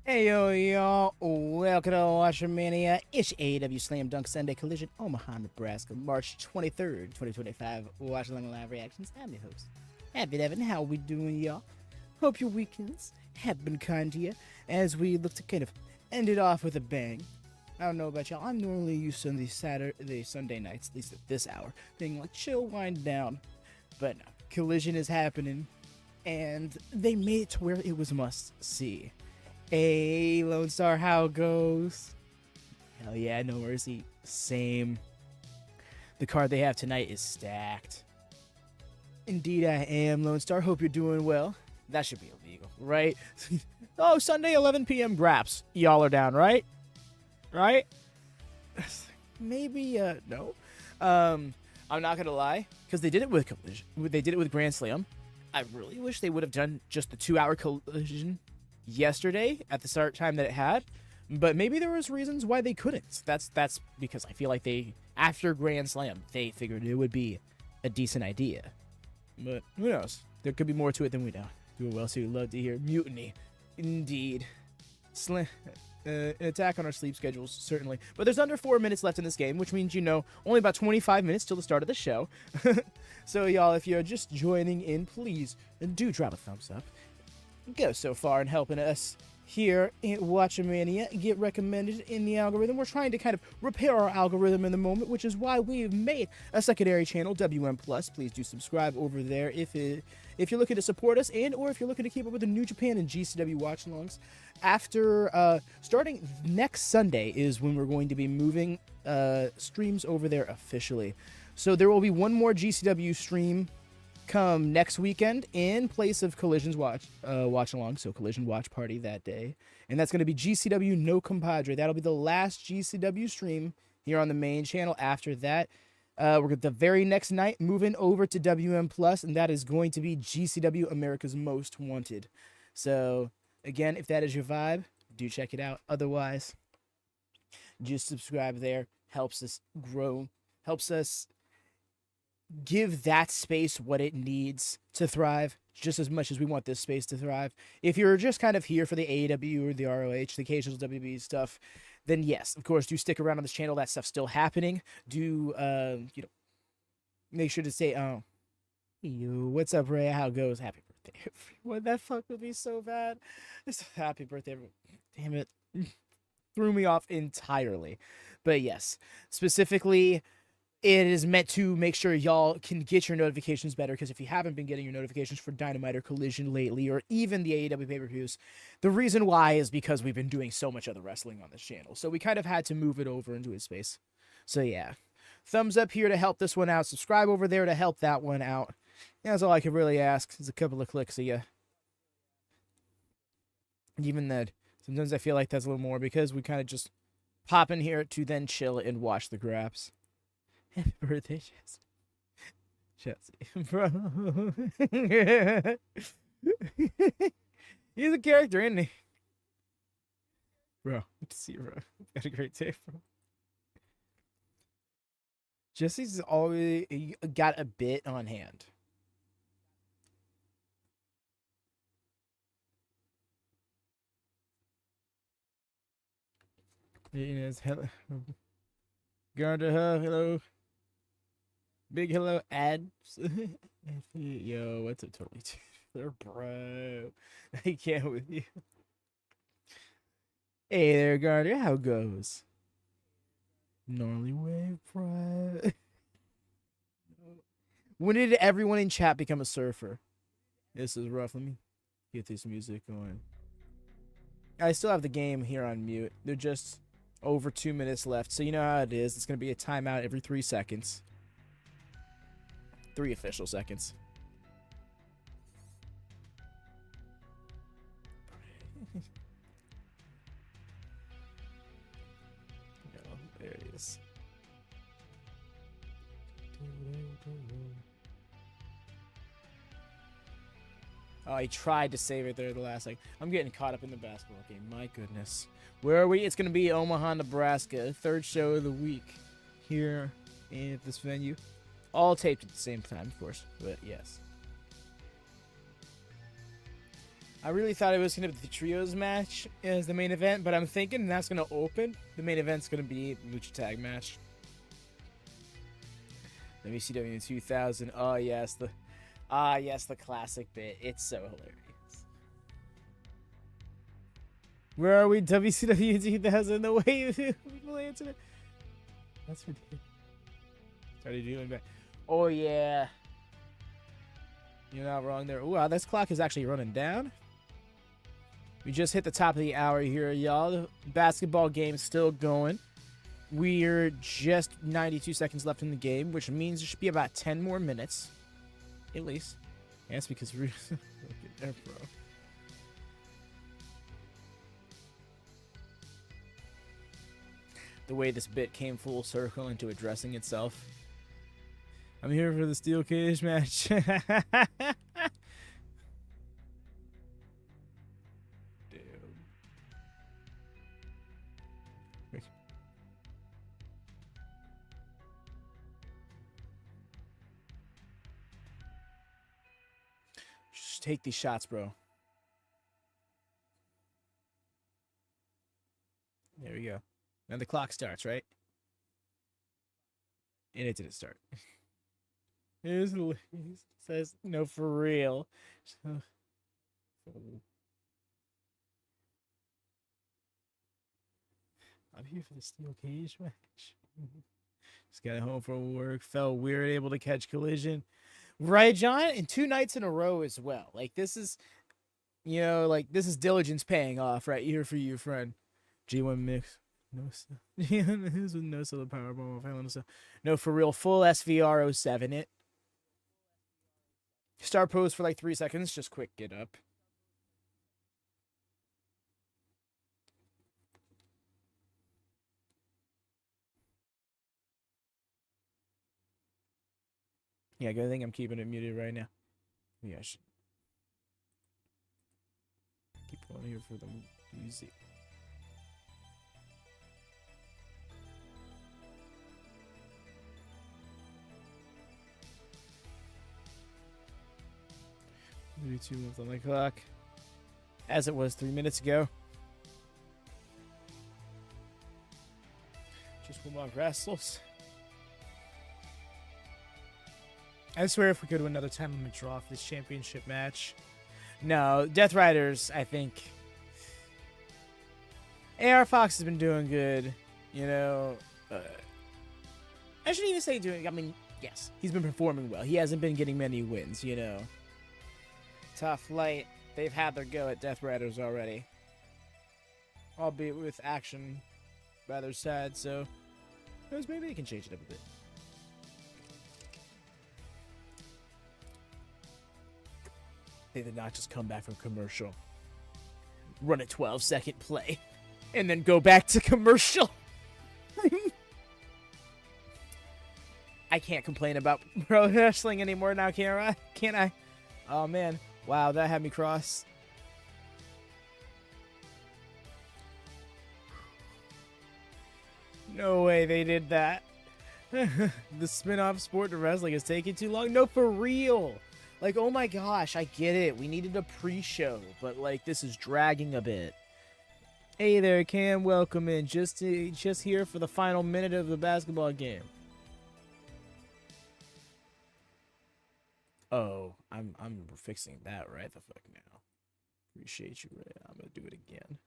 Hey yo y'all, welcome to WatchaMania. It's AEW Slam Dunk Sunday Collision, Omaha, Nebraska, March 23rd, 2025. Watchalong Live Reactions. I'm your host, Happy Devin. How we doing, y'all? Hope your weekends have been kind to you as we look to kind of end it off with a bang. I don't know about y'all. I'm normally used to the Sunday nights, at least at this hour, being like chill, wind down. But no, Collision is happening, and they made it to where it was must see. Hey, Lone Star, how it goes? Hell yeah, no mercy. Same. The card they have tonight is stacked. Indeed, I am, Lone Star. Hope you're doing well. That should be illegal, right? Oh, Sunday, 11 p.m. Graps. Y'all are down, right? Right? Maybe, no. I'm not gonna lie, because they did it with Collision. They did it with Grand Slam. I really wish they would have done just the 2-hour Collision yesterday at the start time that it had, but maybe there was reasons why they couldn't. That's because I feel like they, after Grand Slam, they figured it would be a decent idea. But who knows? There could be more to it than we know. Doing well, so you'd love to hear mutiny. Indeed. An attack on our sleep schedules, certainly. But there's under 4 minutes left in this game, which means, only about 25 minutes till the start of the show. So, y'all, if you're just joining in, please do drop a thumbs up. Go so far in helping us here at WatchaMania get recommended in the algorithm. We're trying to kind of repair our algorithm in the moment, which is why we've made a secondary channel, WM+. Please do subscribe over there if you're looking to support us, and or if you're looking to keep up with the New Japan and GCW watch-alongs. After starting next Sunday is when we're going to be moving streams over there officially. So there will be one more GCW stream come next weekend in place of Collision's watch along, so Collision watch party that day, and that's going to be GCW No Compadre. That'll be the last GCW stream here on the main channel. After that, we're the very next night moving over to WM+, and that is going to be GCW America's Most Wanted. So again, if that is your vibe, do check it out. Otherwise, just subscribe there. Helps us grow, helps us give that space what it needs to thrive, just as much as we want this space to thrive. If you're just kind of here for the AEW or the ROH, the occasional WB stuff, then yes, of course, do stick around on this channel. That stuff's still happening. Do make sure to say, yo, what's up, Ray? How it goes? Happy birthday, everyone. That fuck would be so bad. It's happy birthday, everyone. Damn it, threw me off entirely. But yes, specifically, it is meant to make sure y'all can get your notifications better, because if you haven't been getting your notifications for Dynamite or Collision lately, or even the AEW pay-per-views, the reason why is because we've been doing so much other wrestling on this channel. So we kind of had to move it over into its space. So yeah, thumbs up here to help this one out. Subscribe over there to help that one out. That's all I can really ask, is a couple of clicks of you. Even that, sometimes I feel like that's a little more, because we kind of just pop in here to then chill and watch the graps. Happy birthday, Jesse. Bro. He's a character, isn't he? Bro, good to see you, bro. Got a great day, bro. Jesse's always got a bit on hand. Hello. Garda, hello. Big hello, ads. Yo, what's up, totally? Bro, I can't with you. Hey there, Garda, how goes? Gnarly wave, bro. When did everyone in chat become a surfer? This is rough. Let me get this music going. I still have the game here on mute. They're just over 2 minutes left, so you know how it is. It's going to be a timeout every 3 seconds. 3 official seconds. No, there it is. Oh, I tried to save it there the last like. I'm getting caught up in the basketball game. My goodness. Where are we? It's going to be Omaha, Nebraska. Third show of the week here at this venue. All taped at the same time, of course, but yes. I really thought it was going to be the trios match as the main event, but I'm thinking that's going to open. The main event's going to be the Lucha Tag match. WCW 2000. Oh, yes. The classic bit. It's so hilarious. Where are we? WCW 2000. The way people answer it. That's ridiculous. Started doing that. Oh, yeah. You're not wrong there. Ooh, wow, this clock is actually running down. We just hit the top of the hour here, y'all. The basketball game's still going. We're just 92 seconds left in the game, which means there should be about 10 more minutes. At least. Yeah, that's because we're... Look at that, bro. The way this bit came full circle into addressing itself. I'm here for the steel cage match. Just take these shots, bro. There we go. Now the clock starts, right? And it didn't start. It says, no, for real. I'm here for the steel cage match. Just got home from work. Felt weird, able to catch Collision. Right, John? And 2 nights in a row as well. Like, this is, you know, like, this is diligence paying off right here for you, friend. G1 mix. No, this was no solo powerbomb. No, for real. Full SVR 07 it. Start pose for like 3 seconds. Just quick get up. Yeah, good thing I'm keeping it muted right now. Yeah, I should keep on here for the music. 32 minutes on the clock. As it was 3 minutes ago. Just one more wrestles. I swear if we go to another time limit draw for this championship match. No, Death Riders, I think. AR Fox has been doing good. You know, I shouldn't even say doing, I mean, yes, he's been performing well. He hasn't been getting many wins, you know. Tough Light, they've had their go at Death Riders already. Albeit with action rather sad, so maybe they can change it up a bit. They did not just come back from commercial, run a 12-second play, and then go back to commercial. I can't complain about pro wrestling anymore now, can I? Oh, man. Wow, that had me cross. No way they did that. The spin-off sport to wrestling is taking too long. No, for real. Like, oh my gosh, I get it. We needed a pre-show, but like this is dragging a bit. Hey there, Cam. Welcome in. Just here for the final minute of the basketball game. Oh, I'm fixing that right the fuck now. Appreciate you, Ray. I'm gonna do it again.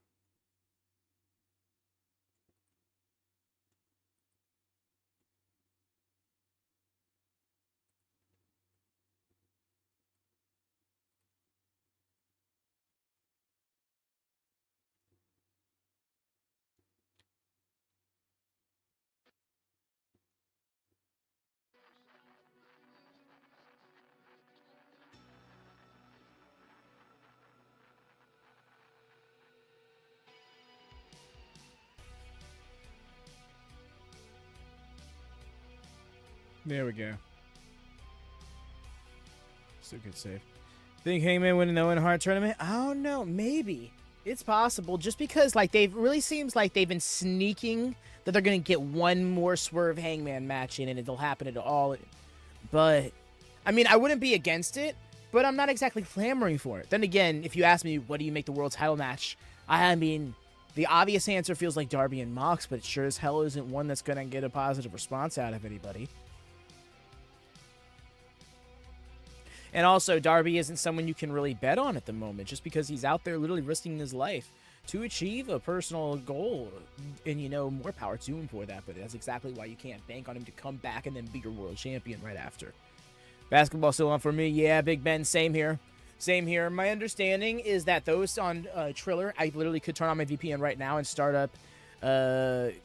There we go. Still good save. Think Hangman win an Owen Hart tournament? I don't know. Maybe. It's possible. Just because, like, they've really seems like they've been sneaking that they're going to get one more Swerve Hangman match in and it'll happen at all. But, I mean, I wouldn't be against it. but I'm not exactly clamoring for it. Then again, if you ask me, what do you make the world title match? I mean, the obvious answer feels like Darby and Mox, but it sure as hell isn't one that's going to get a positive response out of anybody. And also, Darby isn't someone you can really bet on at the moment, just because he's out there literally risking his life to achieve a personal goal. And, you know, more power to him for that, but that's exactly why you can't bank on him to come back and then be your world champion right after. Basketball still on for me. Yeah, Big Ben, same here. Same here. My understanding is that those on Triller, I literally could turn on my VPN right now and start up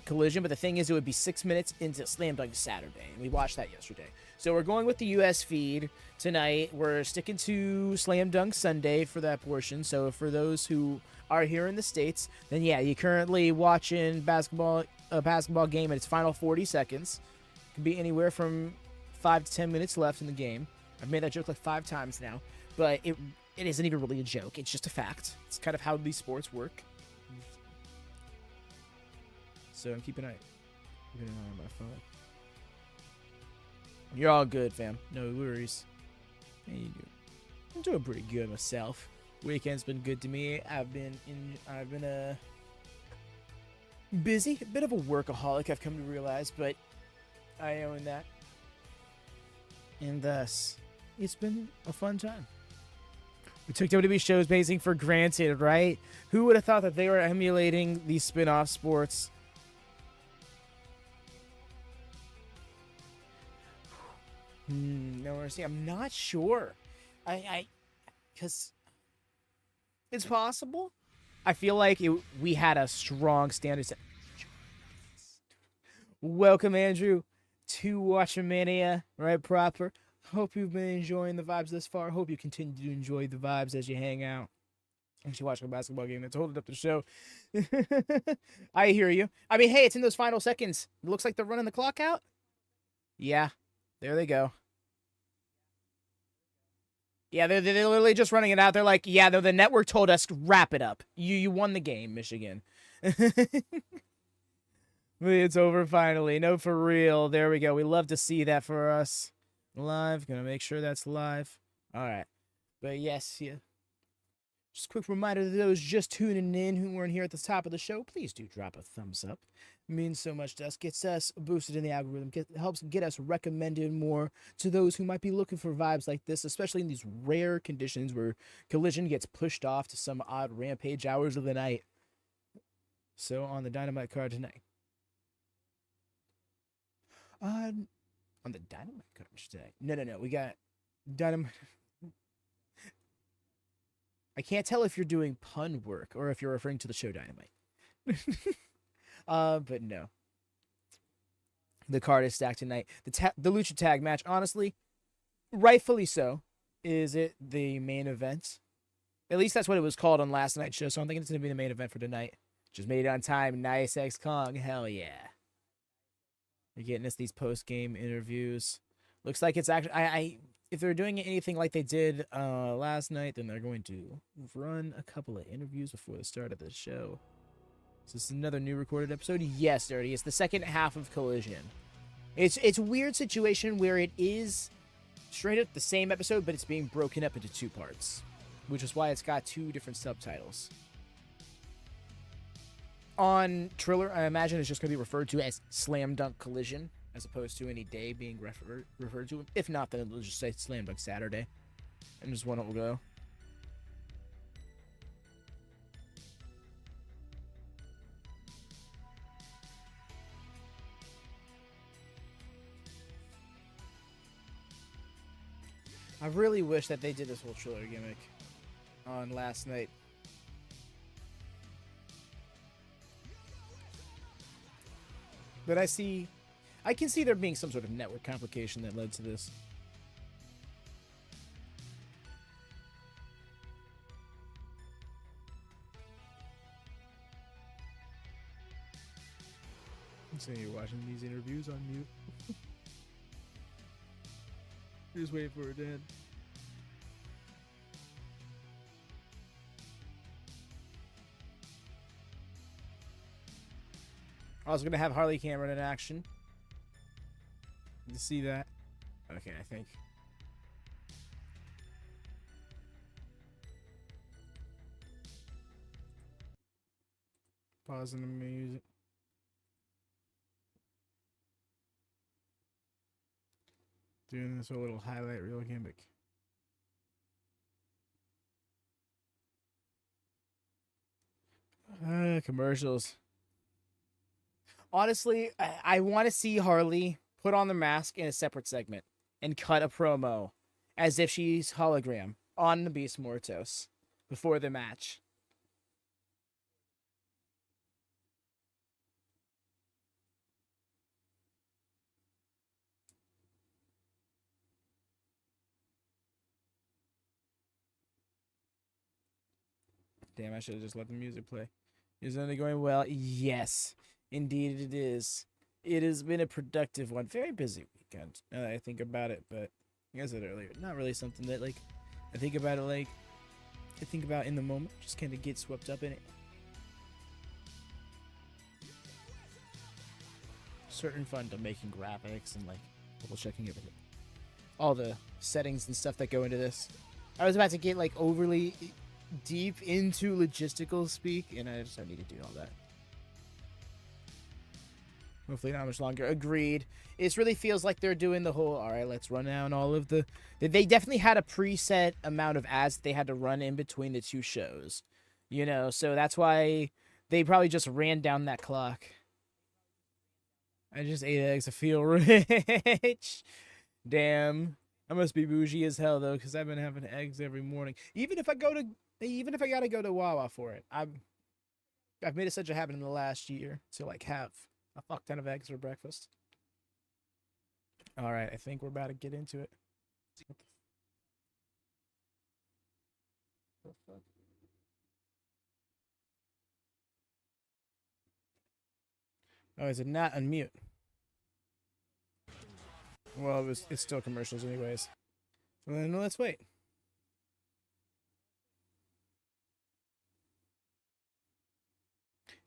Collision, but the thing is, it would be 6 minutes into Slam Dunk Saturday, and we watched that yesterday. So we're going with the US feed tonight. We're sticking to Slam Dunk Sunday for that portion. So for those who are here in the States, then yeah, you're currently watching a basketball game at its final 40 seconds. It can be anywhere from 5 to 10 minutes left in the game. I've made that joke like 5 times now, but it isn't even really a joke. It's just a fact. It's kind of how these sports work. So I'm keeping an eye on my phone. You're all good, fam. No worries. How you doing? I'm doing pretty good myself. Weekend's been good to me. I've been busy, a bit of a workaholic, I've come to realize, but I own that. And thus, it's been a fun time. We took WWE shows basing for granted, right? Who would have thought that they were emulating these spin-off sports? No, I'm not sure. Because it's possible. I feel like we had a strong standard set. Welcome, Andrew, to WatchaMania, right proper. Hope you've been enjoying the vibes this far. Hope you continue to enjoy the vibes as you hang out. Actually watching a basketball game that's holding up the show. I hear you. I mean, hey, it's in those final seconds. It looks like they're running the clock out. Yeah, there they go. Yeah, they're literally just running it out. They're like, yeah, the network told us, wrap it up. You won the game, Michigan. It's over finally. No, for real. There we go. We love to see that for us. Live. Gonna make sure that's live. All right. But yes, yeah. Just a quick reminder to those just tuning in who weren't here at the top of the show, please do drop a thumbs up. It means so much to us. Gets us boosted in the algorithm. Helps get us recommended more to those who might be looking for vibes like this, especially in these rare conditions where Collision gets pushed off to some odd rampage hours of the night. So on the Dynamite card tonight. On the Dynamite card today. No. We got Dynamite. I can't tell if you're doing pun work or if you're referring to the show Dynamite. But no. The card is stacked tonight. The Lucha Tag match, honestly, rightfully so, is it the main event? At least that's what it was called on last night's show, so I'm thinking it's going to be the main event for tonight. Just made it on time. Nice X Kong. Hell yeah. You're getting us these post-game interviews. Looks like it's actually... If they're doing anything like they did last night, then they're going to run a couple of interviews before the start of the show. Is this another new recorded episode? Yes, Dirty. It's the second half of Collision. It's a weird situation where it is straight up the same episode, but it's being broken up into 2 parts, which is why it's got 2 different subtitles. On Triller, I imagine it's just going to be referred to as Slam Dunk Collision, as opposed to any day being referred to. If not, then it'll just say Slam Dunk Saturday. And just one will go. I really wish that they did this whole Triller gimmick on last night. But I can see there being some sort of network complication that led to this. So you're watching these interviews on mute. Just wait for it to end. I was going to have Harley Cameron in action. You see that? Okay, I think. Pausing the music. Doing this little highlight reel gimmick. Commercials. Honestly, I want to see Harley put on the mask in a separate segment and cut a promo as if she's hologram on the Beast Mortos before the match. Damn, I should have just let the music play. Is it only going well? Yes, indeed it is. It has been a productive one. Very busy weekend. Now that I think about it, but like I said earlier, not really something that like I think about it like I think about in the moment. Just kind of get swept up in it. Certain fun to making graphics and like double checking everything. All the settings and stuff that go into this. I was about to get like overly deep into logistical speak, and I just don't need to do all that. Hopefully not much longer. Agreed. It really feels like they're doing the whole, all right, let's run down all of the... They definitely had a preset amount of ads that they had to run in between the two shows. You know, so that's why they probably just ran down that clock. I just ate eggs. I feel rich. Damn. I must be bougie as hell, though, because I've been having eggs every morning. Even if I gotta go to Wawa for it. I've made it such a habit in the last year to like have a fuck ton of eggs for breakfast. All right, I think we're about to get into it. What the fuck? Oh, is it not unmute? Well, it's still commercials anyways. Well, then let's wait.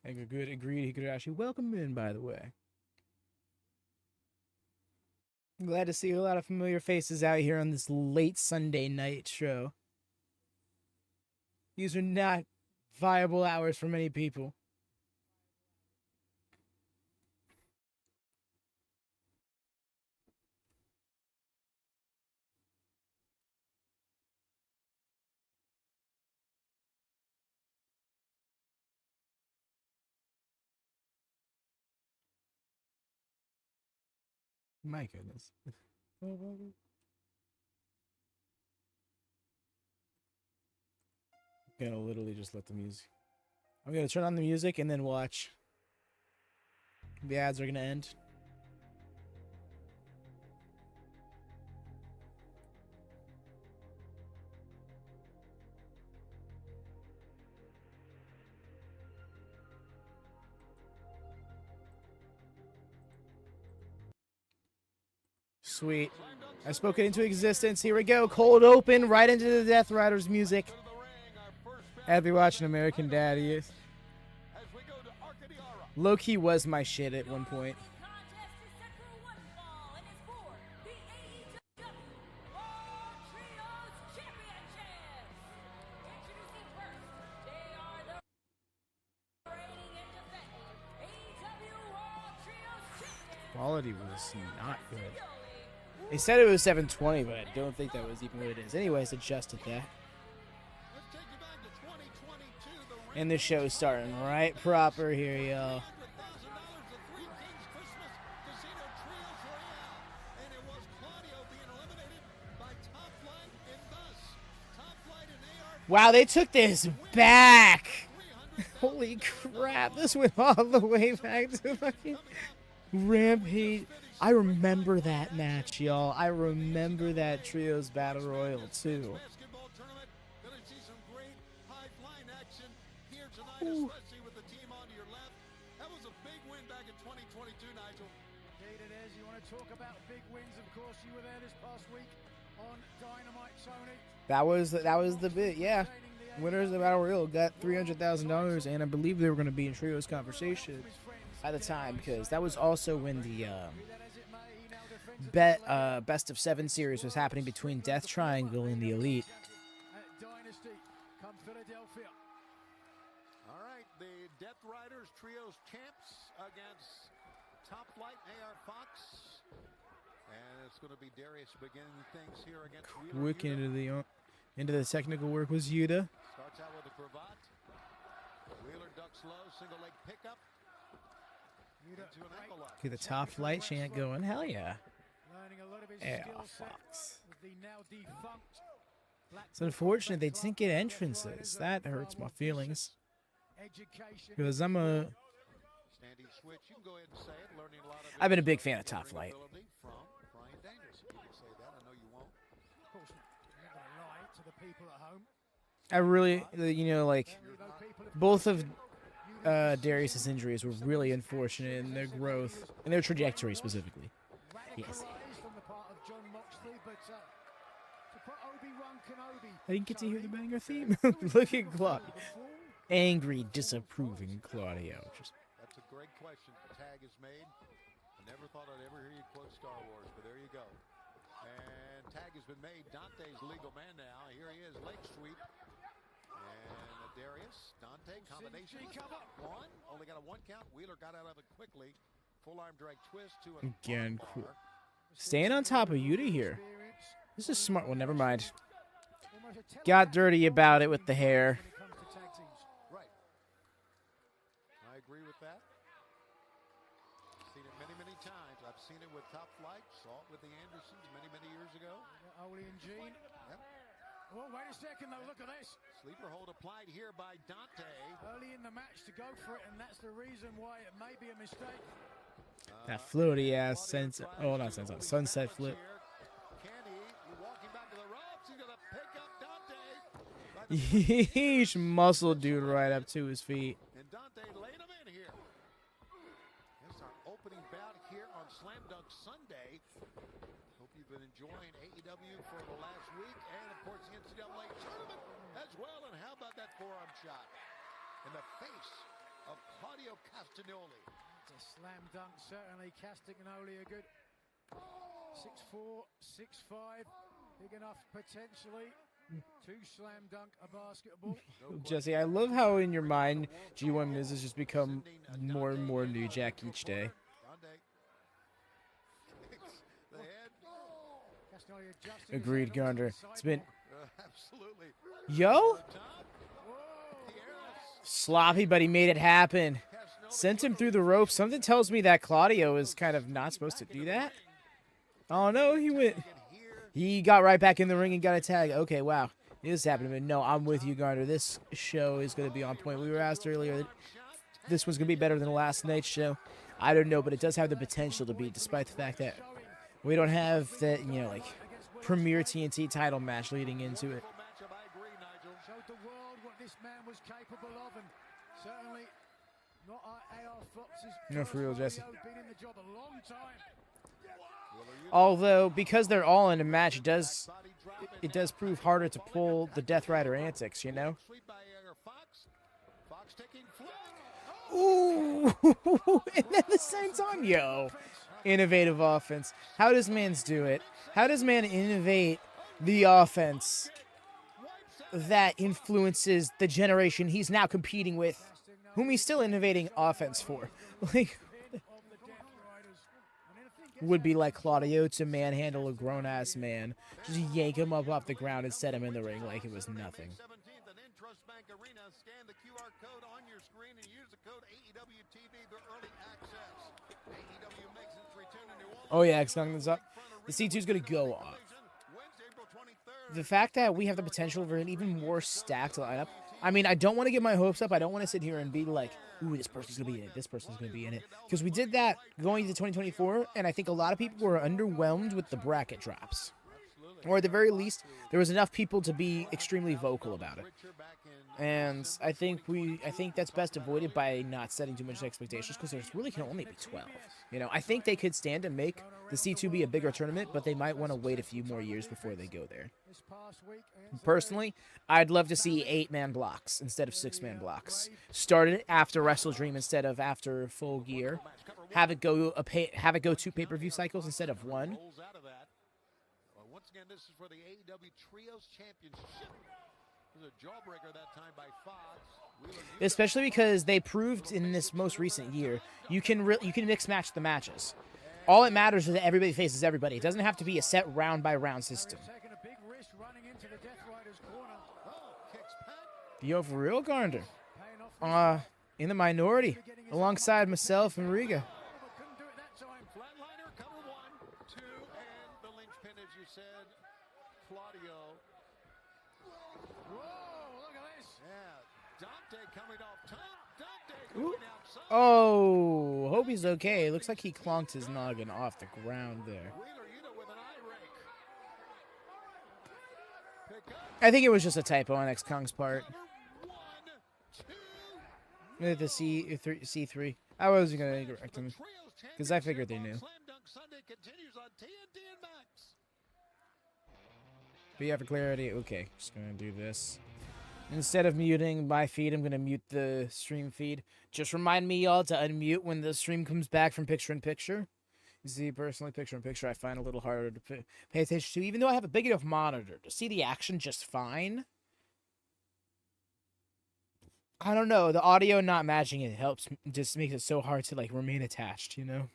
And good agreed he could actually welcome in, by the way. I'm glad to see a lot of familiar faces out here on this late Sunday night show. These are not viable hours for many people. My goodness. I'm gonna literally just let the music. I'm gonna turn on the music and then watch. The ads are gonna end. Sweet. I spoke it into existence. Here we go. Cold open right into the Death Riders music. I'd be watching American Daddy. Low-key was my shit at one point. Quality was not good. They said it was 720, but I don't think that was even what it is. Anyways, adjusted that. And the show's starting right proper here, y'all. Wow, they took this back. Holy crap, this went all the way back to fucking Rampage. I remember that match, y'all. I remember that Trios Battle Royal, too. Ooh. That was the bit, yeah. Winners of the Battle Royal got $300,000, and I believe they were going to be in Trios conversation at the time, because that was also when the best of 7 series was happening between Death Triangle and the Elite. All right, the Death Riders Trios champs against Top Flight AR Fox. And it's going to be Darius beginning things here against Wheeler. Quick into the technical work was Yuta. Starts out with a cravat. Wheeler ducks low, single leg pickup. Into an ankle lock. Get the Top Flight chant going. Hell yeah. AR Fox. It's unfortunate they didn't get entrances. That hurts my feelings. Because I've been a big fan of Top Flight. I really, like, both of Darius's injuries were really unfortunate in their growth, and their trajectory specifically. Yes. I didn't get to hear the banger theme. Look at Claudio. Angry, disapproving Claudio. That's a great question. Tag is made. I never thought I'd ever hear you quote Star Wars, but there you go. And tag has been made. Dante's legal man now. Here he is, leg sweep. And Darius, Dante, combination. One, only got a 1 count. Wheeler got out of it quickly. Full arm drag twist to an again. Cool. Staying on top of Yuta here. This is smart. Well, never mind. Got dirty about it with the hair. Right. I agree with that. Seen it many, many times. I've seen it with Top Flight. Saw it with the Andersons many, many years ago. Oli and Gene. Yep. Oh, wait a second, though. Look at this. Sleeper hold applied here by Dante. Early in the match to go for it, and that's the reason why it may be a mistake. That floaty ass sunset. Oh, not sunset. Sunset flip. Kenny walking back to the ropes. He's gonna pick up Dante. Yeesh, muscle dude right up to his feet. And Dante laid him in here. This is our opening bout here on Slam Dunk Sunday. Hope you've been enjoying AEW for the last week, and of course the NCAA tournament as well. And how about that forearm shot in the face of Claudio Castagnoli? It's a slam dunk, certainly. Castagnoli, a good 6'4", 6'5", big enough potentially to slam dunk a basketball. Jesse, I love how in your mind G1 Miz has just become more and more New Jack each day. Agreed, Gardner. It's been Absolutely. Yo? Sloppy, but he made it happen. Sent him through the ropes. Something tells me that Claudio is kind of not supposed to do that. Oh, no, he got right back in the ring and got a tag. Okay, wow. This happened. But no, I'm with you, Gardner. This show is going to be on point. We were asked earlier that this was going to be better than last night's show. I don't know, but it does have the potential to be, despite the fact that we don't have that, like, premier TNT title match leading into it. Showed the world what this man was capable of, and certainly not AR Fox's. No, for real, Jesse. Been in the job a long time. Although, because they're all in a match, it does prove harder to pull the Death Rider antics, you know? Ooh! And then the same time, yo! Innovative offense. How does Mans do it? How does man innovate the offense that influences the generation he's now competing with, whom he's still innovating offense for? Like, would be like Claudio to manhandle a grown-ass man, just yank him up off the ground and set him in the ring like it was nothing. Oh yeah, it's up. The C2's gonna go off. The fact that we have the potential for an even more stacked lineup. I mean, I don't want to get my hopes up. I don't want to sit here and be like, ooh, this person's going to be in it. This person's going to be in it. Because we did that going into 2024, and I think a lot of people were underwhelmed with the bracket drops. Or at the very least, there was enough people to be extremely vocal about it. And I think that's best avoided by not setting too much expectations, because there really can only be 12. I think they could stand to make the C2 be a bigger tournament, but they might want to wait a few more years before they go there. Personally, I'd love to see 8-man blocks instead of 6-man blocks. Started after Wrestle Dream instead of after Full Gear. Have it go 2 pay-per-view cycles instead of 1. Once again, this is for the AEW Trios Championship. There's a jawbreaker that time by Fox. Especially because they proved in this most recent year, you can mix match the matches. All it matters is that everybody faces everybody. It doesn't have to be a set round by round system. The overreal Garnder. In the minority, alongside myself and Riga. Flatliner, cover 1, 2, and the linchpin, as you said, Claudio. Whoa, look at this. Yeah, Dante coming off top. Dante going outside. Oh, hope he's okay. Looks like he clonked his noggin off the ground there. Wheeler Yuta with an eye rake. Pick up. I think it was just a typo on X-Kong's part. Cover 1, 2. The C3. I wasn't going to correct him because I figured they knew. Slam Dunk Sunday continues on TNT and Max. But yeah, for clarity, okay, just going to do this. Instead of muting my feed, I'm going to mute the stream feed. Just remind me, y'all, to unmute when the stream comes back from picture-in-picture. You see, personally, picture-in-picture I find a little harder to pay attention to, even though I have a big enough monitor to see the action just fine. I don't know, the audio not matching it helps, just makes it so hard to, like, remain attached, you know?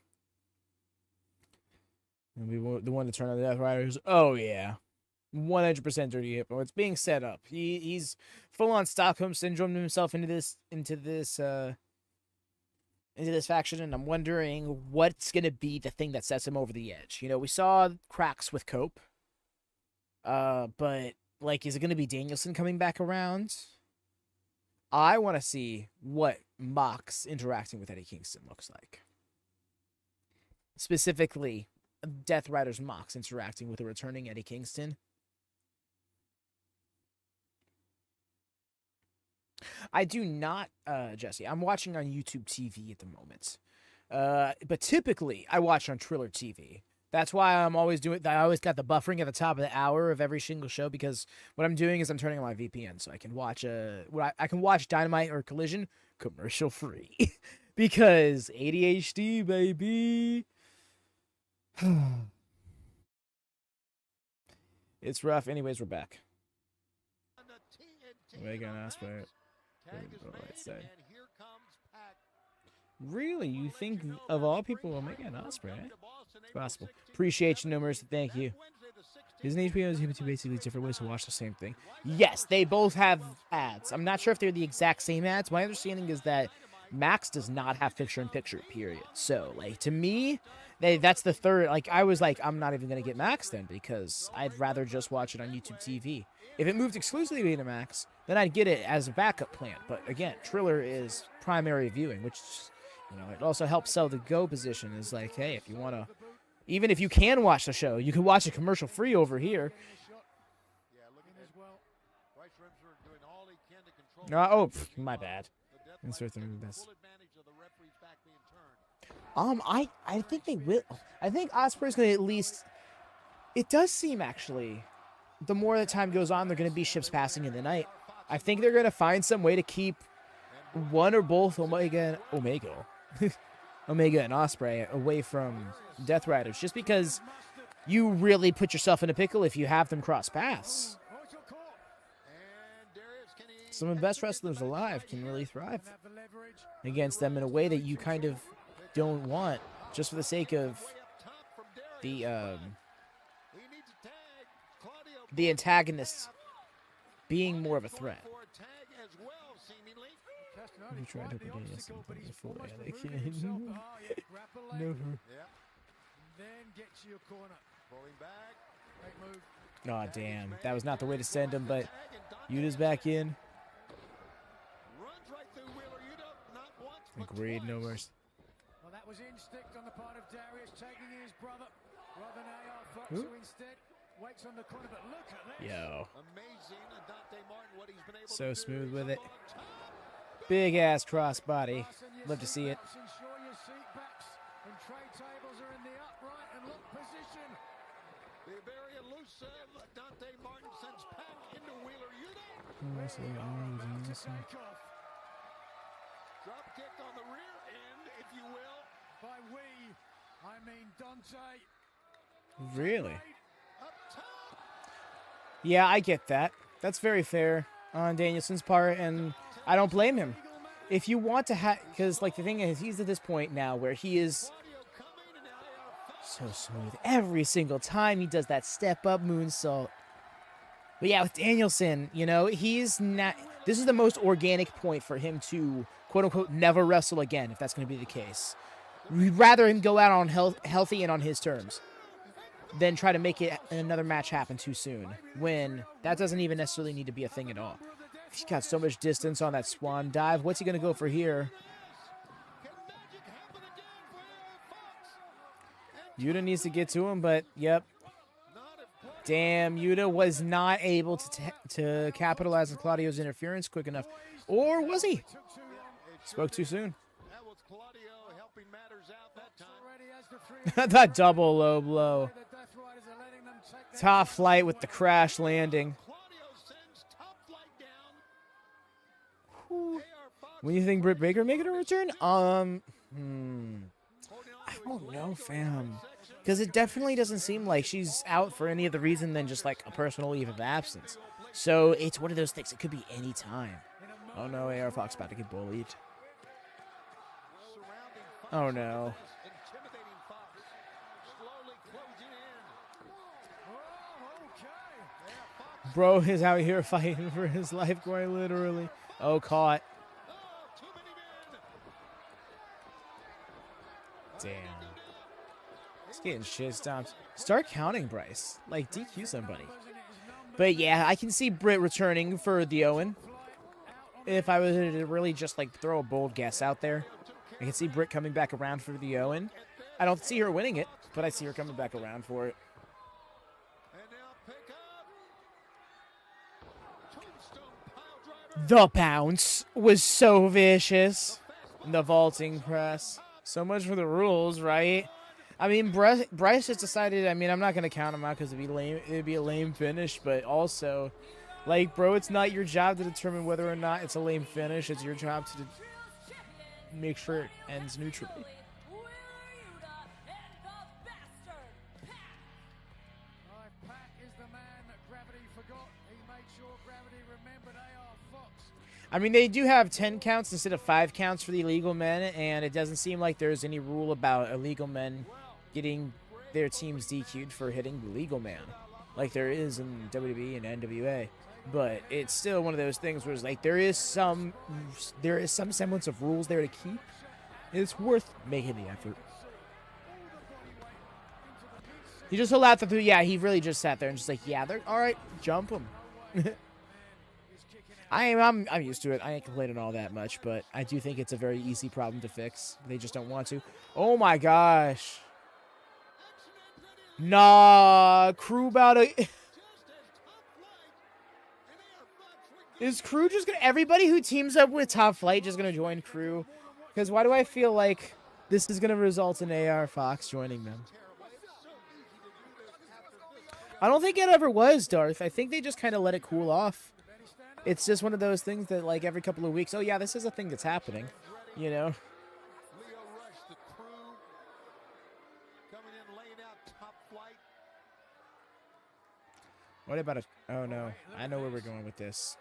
And the one to turn on the Death Riders, oh yeah. 100% dirty hippo. It's being set up. He's full on Stockholm syndrome himself into this faction, and I'm wondering what's gonna be the thing that sets him over the edge. You know, we saw cracks with Cope. But like, is it gonna be Danielson coming back around? I want to see what Mox interacting with Eddie Kingston looks like. Specifically, Death Rider's Mox interacting with a returning Eddie Kingston. I do not, Jesse. I'm watching on YouTube TV at the moment. But typically, I watch on Triller TV. That's why I'm always doing. I always got the buffering at the top of the hour of every single show, because what I'm doing is I'm turning on my VPN so I can watch I can watch Dynamite or Collision commercial free, because ADHD, baby. It's rough. Anyways, we're back. Omega and Osprey. Really? You think of all people, Omega and Osprey? It's possible. Appreciate you, numbers. Thank you. Isn't HBO basically different ways to watch the same thing? Yes, they both have ads. I'm not sure if they're the exact same ads. My understanding is that Max does not have picture-in-picture, period. So, like, to me, that's the third. Like, I was like, I'm not even going to get Max then, because I'd rather just watch it on YouTube TV. If it moved exclusively to Max, then I'd get it as a backup plan. But again, Triller is primary viewing, which, you know, it also helps sell the Go position. Is like, hey, if you want to, even if you can watch the show, you can watch it commercial free over here. My bad. Insert the best. I think they will. I think Osprey's going to at least. It does seem, actually, the more the time goes on, they're going to be ships passing in the night. I think they're going to find some way to keep one or both Omega and Osprey away from Death Riders, just because you really put yourself in a pickle if you have them cross paths. Some of the best wrestlers alive can really thrive against them in a way that you kind of don't want, just for the sake of the antagonists being more of a threat. You tried to put this before. Oh, damn. That was not the way to send him, but Yuta's back in. Agreed, no worse. Well, that was instinct on the part of Darius, taking his brother than AR Fox, who instead waits on the corner, but look at this. Yo. Amazing, Dante Martin, what he's been able So to smooth do. with it. Big ass crossbody. Love to see it. Ensure your seat backs and tray tables are in the upright and lock position. The very elusive Dante Martin sends Pac into Wheeler Yuta. Drop kick on the rear end, if you will. By we, I mean Dante. Really? Up top. Yeah, I get that. That's very fair. on Danielson's part, and I don't blame him. If you want to have, because like the thing is, he's at this point now where he is so smooth every single time he does that step up moonsault. But yeah, with Danielson, you know, he's not. This is the most organic point for him to quote unquote never wrestle again, if that's going to be the case. We'd rather him go out on healthy and on his terms than try to make it another match happen too soon, when that doesn't even necessarily need to be a thing at all. He's got so much distance on that swan dive. What's he going to go for here? Yuta needs to get to him, but yep. Damn, Yuta was not able to capitalize on Claudio's interference quick enough. Or was he? Spoke too soon. That was Claudio helping matters out that time. That double low blow. Top flight with the crash landing. When you think Britt Baker making a return? I don't know, fam. Because it definitely doesn't seem like she's out for any other reason than just like a personal leave of absence. So it's one of those things. It could be any time. Oh no, AR Fox about to get bullied. Oh no. Bro is out here fighting for his life, quite literally. Oh, caught. Damn. He's getting shit stomped. Start counting, Bryce. Like, DQ somebody. But yeah, I can see Britt returning for the Owen. If I was to really just, like, throw a bold guess out there, I can see Britt coming back around for the Owen. I don't see her winning it, but I see her coming back around for it. The bounce was so vicious. The vaulting press. So much for the rules, right? I mean, Bryce just decided, I mean, I'm not going to count him out because it'd be lame. It'd be a lame finish, but also, like, bro, it's not your job to determine whether or not it's a lame finish. It's your job to make sure it ends neutrally. I mean, they do have 10 counts instead of 5 counts for the illegal men, and it doesn't seem like there's any rule about illegal men getting their teams DQ'd for hitting the legal man, like there is in WWE and NWA. But it's still one of those things where it's like there is some semblance of rules there to keep. It's worth making the effort. He just allowed the yeah, he really just sat there and just like, yeah, they're all right, jump him. I'm used to it. I ain't complaining all that much, but I do think it's a very easy problem to fix. They just don't want to. Oh my gosh. Nah, Crew about to... Is Crew just gonna... Everybody who teams up with Top Flight just gonna join Crew? Because why do I feel like this is gonna result in AR Fox joining them? I don't think it ever was, Darth. I think they just kind of let it cool off. It's just one of those things that, like, every couple of weeks, oh, yeah, this is a thing that's happening, you know? What about a... Oh, no. I know where we're going with this.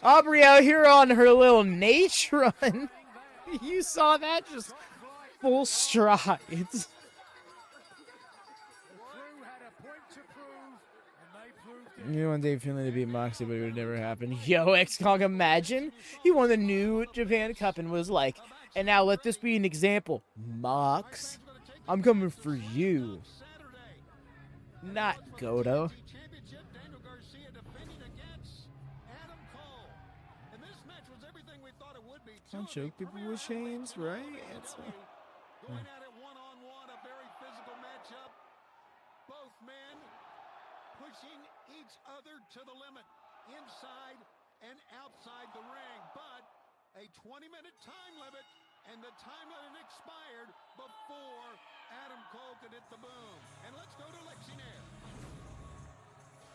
Aubrey out here on her little Nate run. You saw that? Just full strides. You know, one day feeling to beat Moxley, but it would never happen. Yo, X-Kong, imagine he won the New Japan Cup and was like, and now let this be an example. Mox, I'm coming for you. Not Goto. Don't choke people with chains, right? Going at it one-on-one, a very physical matchup. Both men pushing each other to the limit, inside and outside the ring. But a 20-minute time limit, and the time limit expired before Adam Cole could hit the boom. And let's go to Lexington.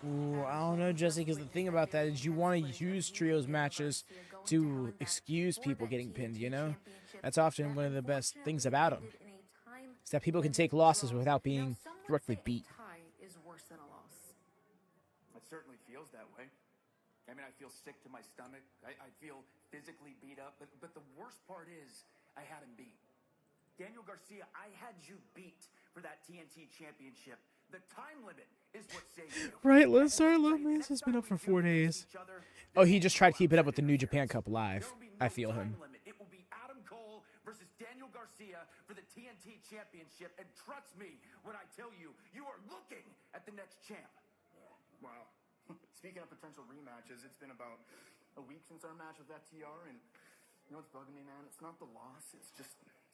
Ooh, I don't know, Jesse, because the thing about that is you want to use trios matches to excuse people getting pinned, you know? That's often one of the best things about them, is that people can take losses without being directly beat. It certainly feels that way. I mean, I feel sick to my stomach. I feel physically beat up. But the worst part is, I had him beat. Daniel Garcia, I had you beat for that TNT championship. The time limit is what saved you. Right, let's start. This has been up for 4 days. Oh, he just tried to keep it up with the New Japan Cup live. I feel him. It will be Adam Cole versus Daniel Garcia for the TNT championship. And trust me when I tell you, you are looking at the next champ. Wow. Speaking of potential rematches, it's been about a week since our match with FTR, and you know what's bugging me, man? It's not the loss, it's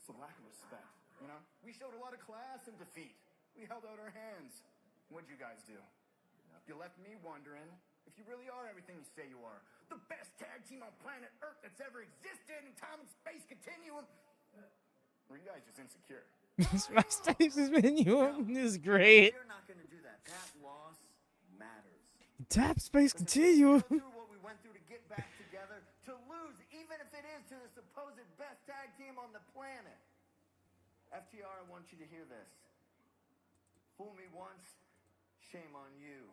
a lack of respect, you know? We showed a lot of class in defeat. We held out our hands. What'd you guys do? You left me wondering if you really are everything you say you are. The best tag team on planet Earth that's ever existed in time and space continuum. Or you guys just insecure? My Stasis Continuum is great. You're not gonna do that. That loss matters. Tap Space Continuum. Through what we went through to get back together, to lose, even if it is to the supposed best tag team on the planet. FTR, I want you to hear this. Fool me once, shame on you.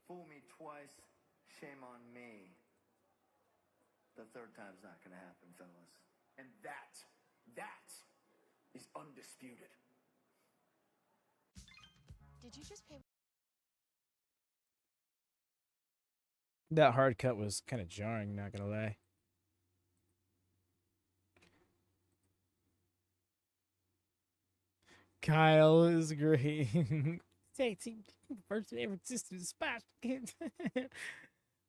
Fool me twice, shame on me. The third time's not gonna happen, fellas. And that is undisputed. Did you just pay? That hard cut was kind of jarring, not gonna lie. Kyle is great. Tag team first ever existed spot.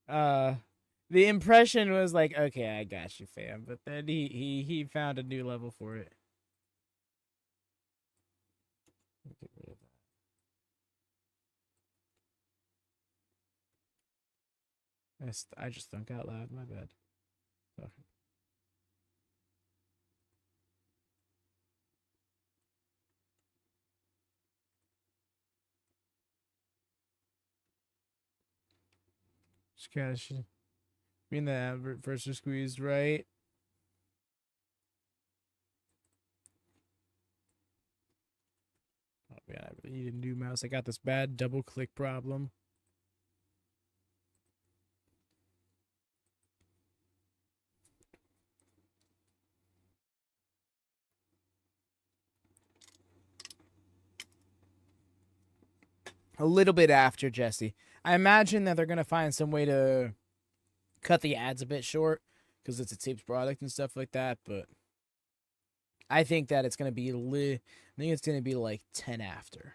The impression was like, okay, I got you, fam. But then he found a new level for it. Get rid of that. I just thunk out loud. My bad. Sorry. Just kind of being the advert versus squeezed right. Oh man, I really need a new mouse. I got this bad double click problem. A little bit after, Jesse. I imagine that they're going to find some way to cut the ads a bit short because it's a taped product and stuff like that, but I think that it's going to be I think it's going to be like 10 after.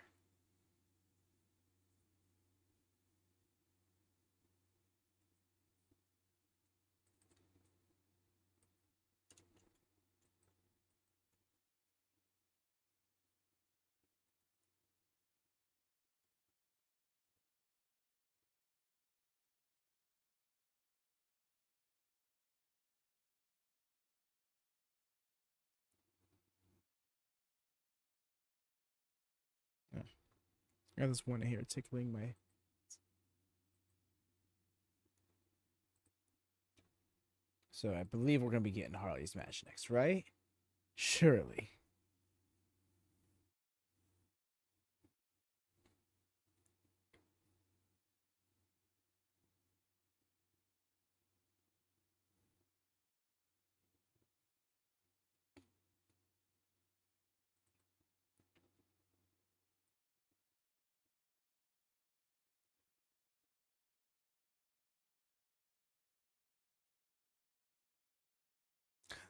I got this one here tickling my. So I believe we're going to be getting Harley's match next, right? Surely.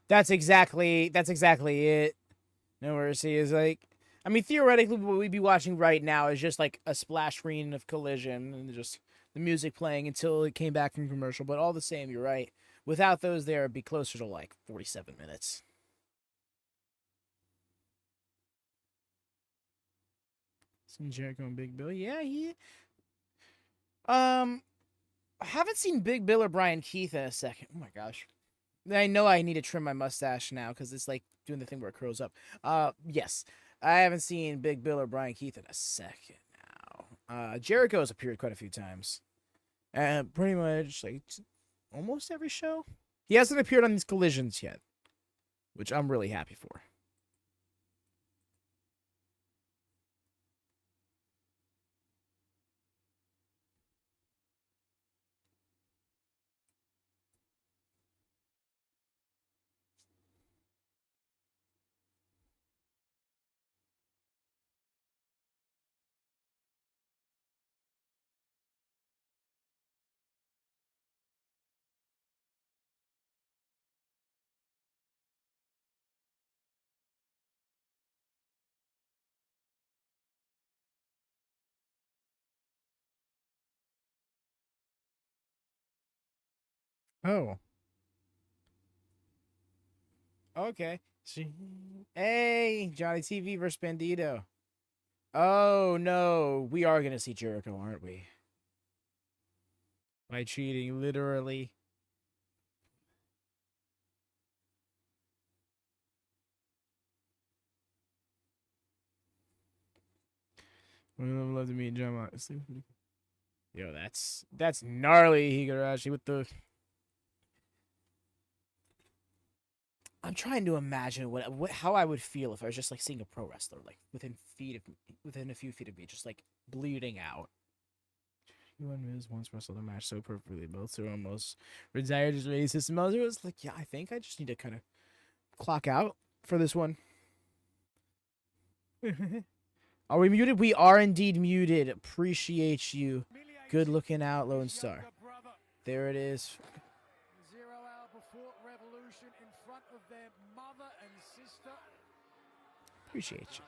That's exactly it. No mercy is like, I mean, theoretically, what we'd be watching right now is just like a splash screen of Collision and just the music playing until it came back from commercial. But all the same, you're right. Without those, there it'd be closer to like 47 minutes. Some Jericho and Big Bill, yeah, I haven't seen Big Bill or Brian Keith in a second. Oh my gosh. I know I need to trim my mustache now because it's like doing the thing where it curls up. Yes. I haven't seen Big Bill or Brian Keith in a second now. Jericho has appeared quite a few times. Pretty much like almost every show. He hasn't appeared on these collisions yet, which I'm really happy for. Oh. Okay. Hey, Johnny TV versus Bandido. Oh no, we are gonna see Jericho, aren't we? By cheating, literally. I would love to meet John. Yo, that's gnarly, Higurashi, with the. I'm trying to imagine how I would feel if I was just like seeing a pro wrestler like within a few feet of me, just like bleeding out. You and Miz once wrestled a match so perfectly, both are almost retired as racist. Mother was like, yeah, I think I just need to kind of clock out for this one. Are we muted? We are indeed muted. Appreciate you. Good looking out, Lone Star. There it is. 0 hour before Revolution in front of their mother and sister. Appreciate you.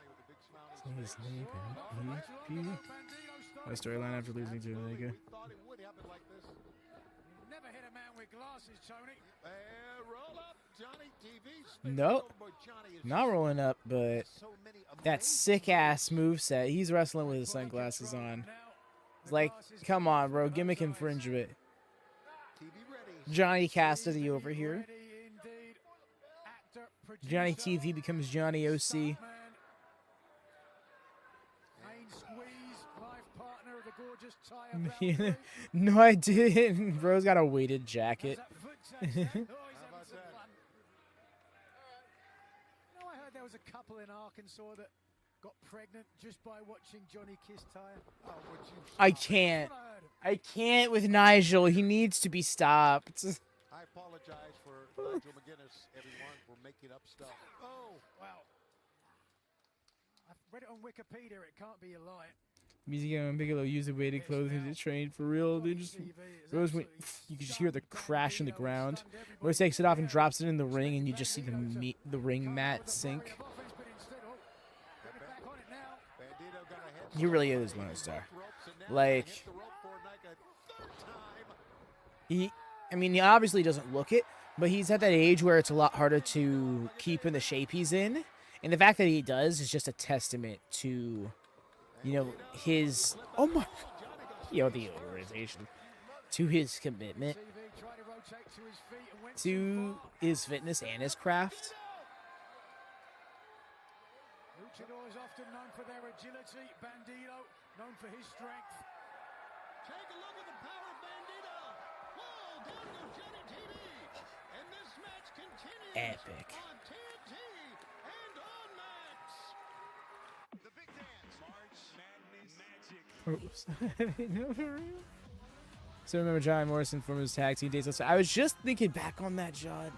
My storyline after losing to Omega. Never hit a man with glasses, Tony. Nope. Not rolling up, but that sick ass moveset. He's wrestling with his sunglasses on. It's like, come on, bro. Gimmick infringement. Johnny Cassidy over here. Johnny TV becomes Johnny OC. No, I didn't. Bro's got a weighted jacket. I heard there was a couple in Arkansas that got pregnant just by watching Johnny kiss Taya. I can't. I can't with Nigel. He needs to be stopped. I apologize for Nigel McGuinness, everyone, for making up stuff. Oh, wow. I've read it on Wikipedia. It can't be a lie. Music and Bigelow use the weighted clothing to train for real. They just Rose went, you can just hear the crash in the ground. Rose takes it off and drops it in the ring, and you just see the ring mat sink. He really is Lone Star. Like, he obviously doesn't look it, but he's at that age where it's a lot harder to keep in the shape he's in. And the fact that he does is just a testament to, you know, his, the organization, to his commitment, to his fitness and his craft. Luchadors often known for their agility. Bandido, known for his strength. take a look at the power of Bandido. Whoa, down goes Johnny TV. And this match continues Epic. on TNT and on Max. The big dance. March Madness Magic. So remember John Morrison from his tag team days. I was just thinking back on that, John.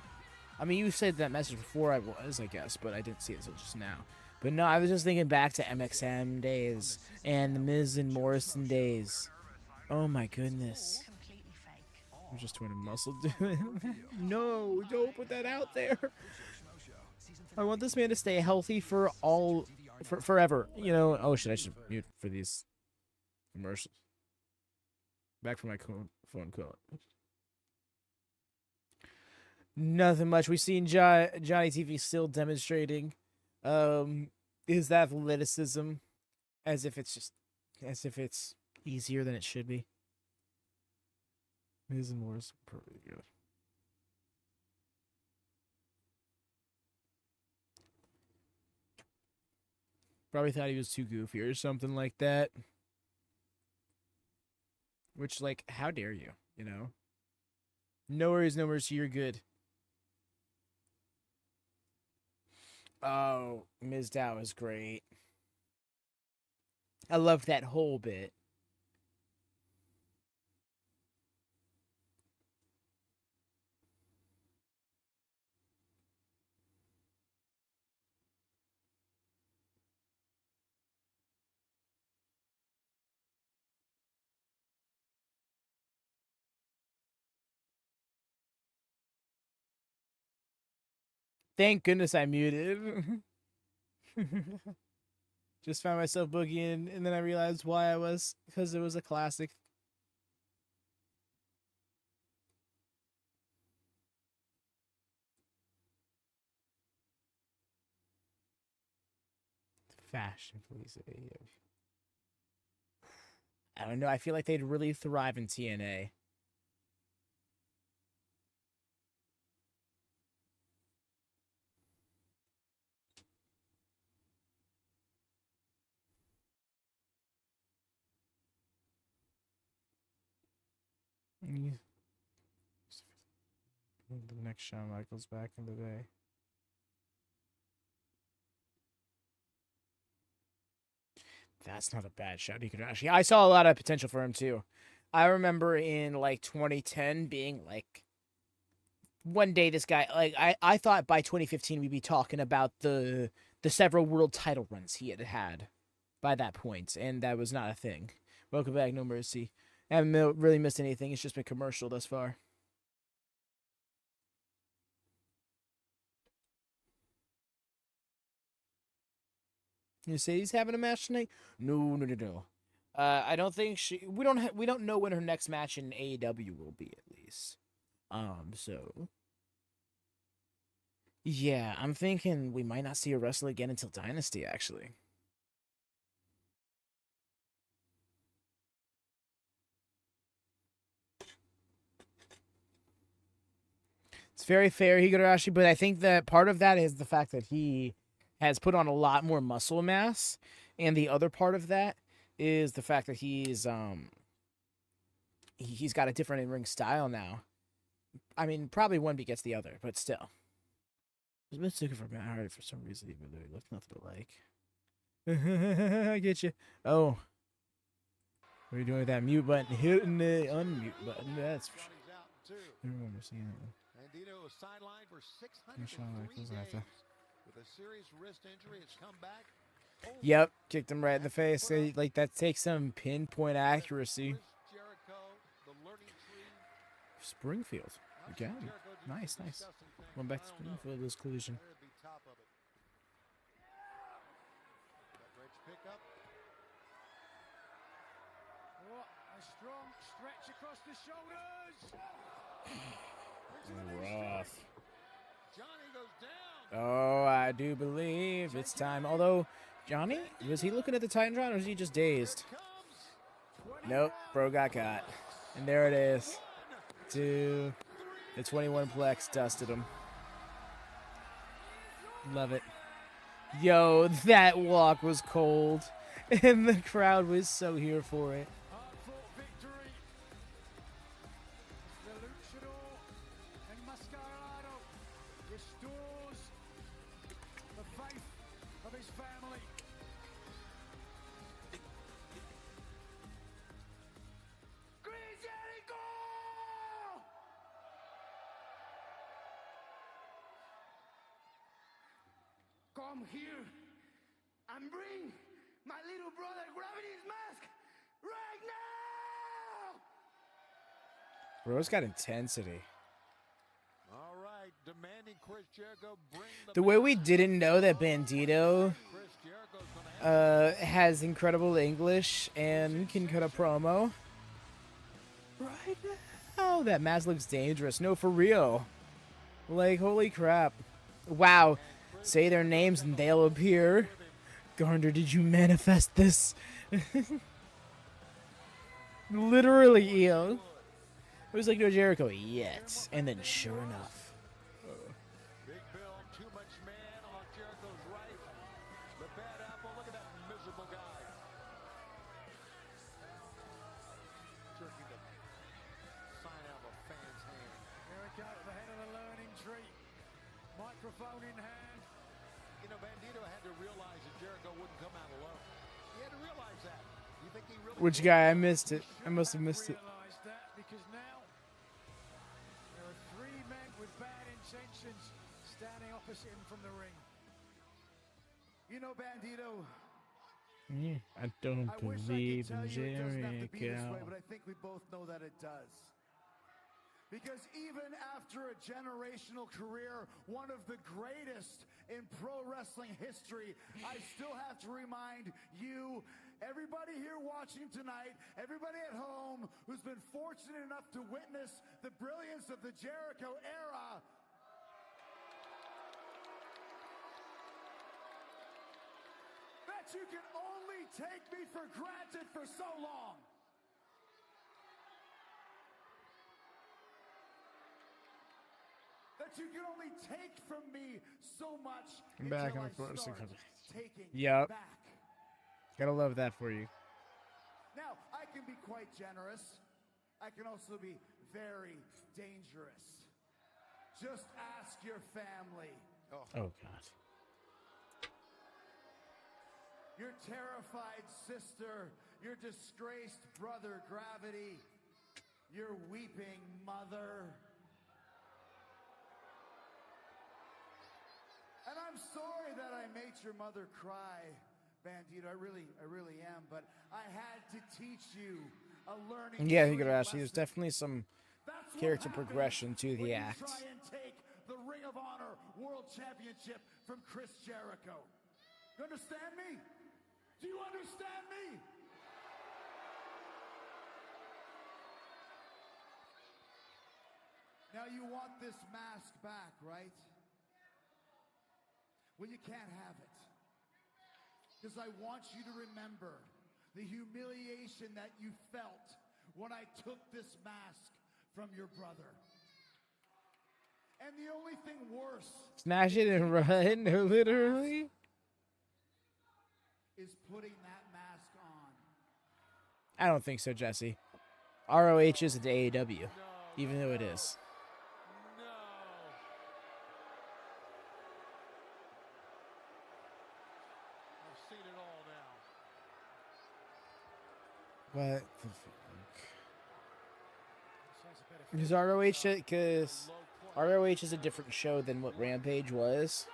I mean, you said that message before I guess, but I didn't see it until just now. But no, I was just thinking back to MXM days and the Miz and Morrison days. Oh my goodness. I'm just trying to muscle do it. No, don't put that out there. I want this man to stay healthy for forever. You know, oh shit, I should mute for these commercials. Back from my phone call. Nothing much. We've seen Johnny TV still demonstrating his athleticism as if it's easier than it should be. Miz and Morris pretty good. Probably thought he was too goofy or something like that. Which, like, how dare you, you know? No worries, no mercy, you're good. Oh, Ms. Dow is great. I loved that whole bit. Thank goodness I muted. Just found myself boogieing, and then I realized why I was, because it was a classic. Fashion police. I don't know. I feel like they'd really thrive in TNA. The next Shawn Michaels back in the day. That's not a bad shout. Igarashi. I saw a lot of potential for him too. I remember in like 2010 being like, one day this guy, like, I thought by 2015 we'd be talking about the several world title runs he had by that point, and that was not a thing. Welcome back, No Mercy. I haven't really missed anything. It's just been commercial thus far. You say he's having a match tonight? No. I don't think we don't know when her next match in AEW will be, at least. So yeah, I'm thinking we might not see her wrestle again until Dynasty, actually. It's very fair, Higurashi, but I think that part of that is the fact that he has put on a lot more muscle mass, and the other part of that is the fact that he's got a different in-ring style now. I mean, probably one begets the other, but still. I was a bit sick for Harley for some reason, even though he looked nothing to like. I get you. Oh. What are you doing with that mute button? Hitting the unmute button. That's for sure. I remember seeing it. Bandido was sidelined for 603 days. With a serious wrist injury, it's come back. Yep, kicked him right in the face. Like, that takes some pinpoint accuracy. Springfield. Again. Nice. Went back to Springfield this collision. A strong stretch across the shoulders. Rough. Oh, I do believe it's time. Although, Johnny, was he looking at the Titantron or is he just dazed? Nope, bro got caught. And there it is. The 21 Plex dusted him. Love it. Yo, that walk was cold. And the crowd was so here for it. Come here and bring my little brother Gravity's mask right now! Bro's got intensity. All right, demanding Chris Jericho bring the way we didn't know that Bandido has incredible English and can cut a promo. Right now, that mask looks dangerous. No, for real. Like, holy crap. Wow. Say their names and they'll appear. Garner, did you manifest this? Literally, yo. It was like no Jericho yet. And then sure enough. Big Bill, too much man on Jericho's right. The bad apple, look at that miserable guy. Jerking microphone in hand. You know, Bandido had to realize that Jericho wouldn't come out alone. He had to realize that. You think he really Which did? guy? I missed it. I must have missed it. Realized that because now there are three men with bad intentions standing opposite him from the ring. You know, Bandido, I don't I wish I believe could tell in you it doesn't have to be this way, Jericho. but I think we both know that it does. Because even after a generational career, one of the greatest in pro wrestling history, I still have to remind you, everybody here watching tonight, everybody at home who's been fortunate enough to witness the brilliance of the Jericho era, that you can only take me for granted for so long. That you can only take from me so much Back until and I forth. start taking Yep. back. Gotta love that for you. Now, I can be quite generous. I can also be very dangerous. Just ask your family. Oh God. Your terrified sister, your disgraced brother Gravity, your weeping mother. And I'm sorry that I made your mother cry, Bandido. I really am. But I had to teach you a learning. Yeah, you could lesson. actually. There's definitely some That's what character happens progression to when the you act. try and take the Ring of Honor World Championship from Chris Jericho. You understand me? Do you understand me? Now you want this mask back, right? Well, you can't have it. Because I want you to remember the humiliation that you felt when I took this mask from your brother. And the only thing worse Smash it and run, literally. is putting that mask on. I don't think so, Jesse. ROH isn't AEW, even though it is. No. I've seen it all now. What the fuck? Because ROH, because ROH is a different show than what Rampage was.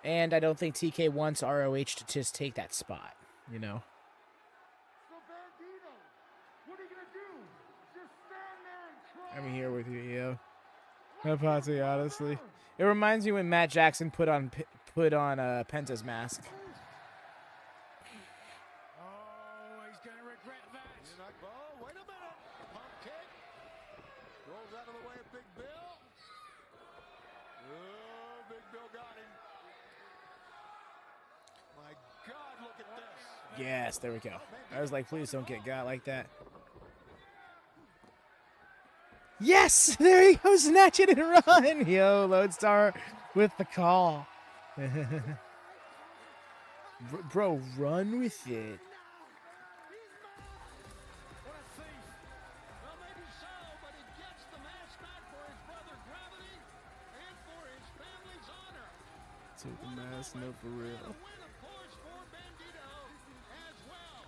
And I don't think TK wants ROH to just take that spot, you know? So Bandido, what are you gonna do? Just stand there and cry? I'm here with you, yo. Apathy, honestly. It reminds me when Matt Jackson put on Penta's mask. Oh, he's gonna regret that. Oh, wait a minute. Pump kick. Rolls out of the way of Big Bill. Oh, Big Bill got him. My God, look at this. Yes, there we go. I was like, please don't get got like that. Yes! There he goes, snatch it and run! Yo, Lodestar with the call. Bro, run with it. What a thief. Well, maybe so, but he gets the mask back for his brother Gravity and for his family's honor. Took the mask, no, for real. A win, of course, for Bandido as well.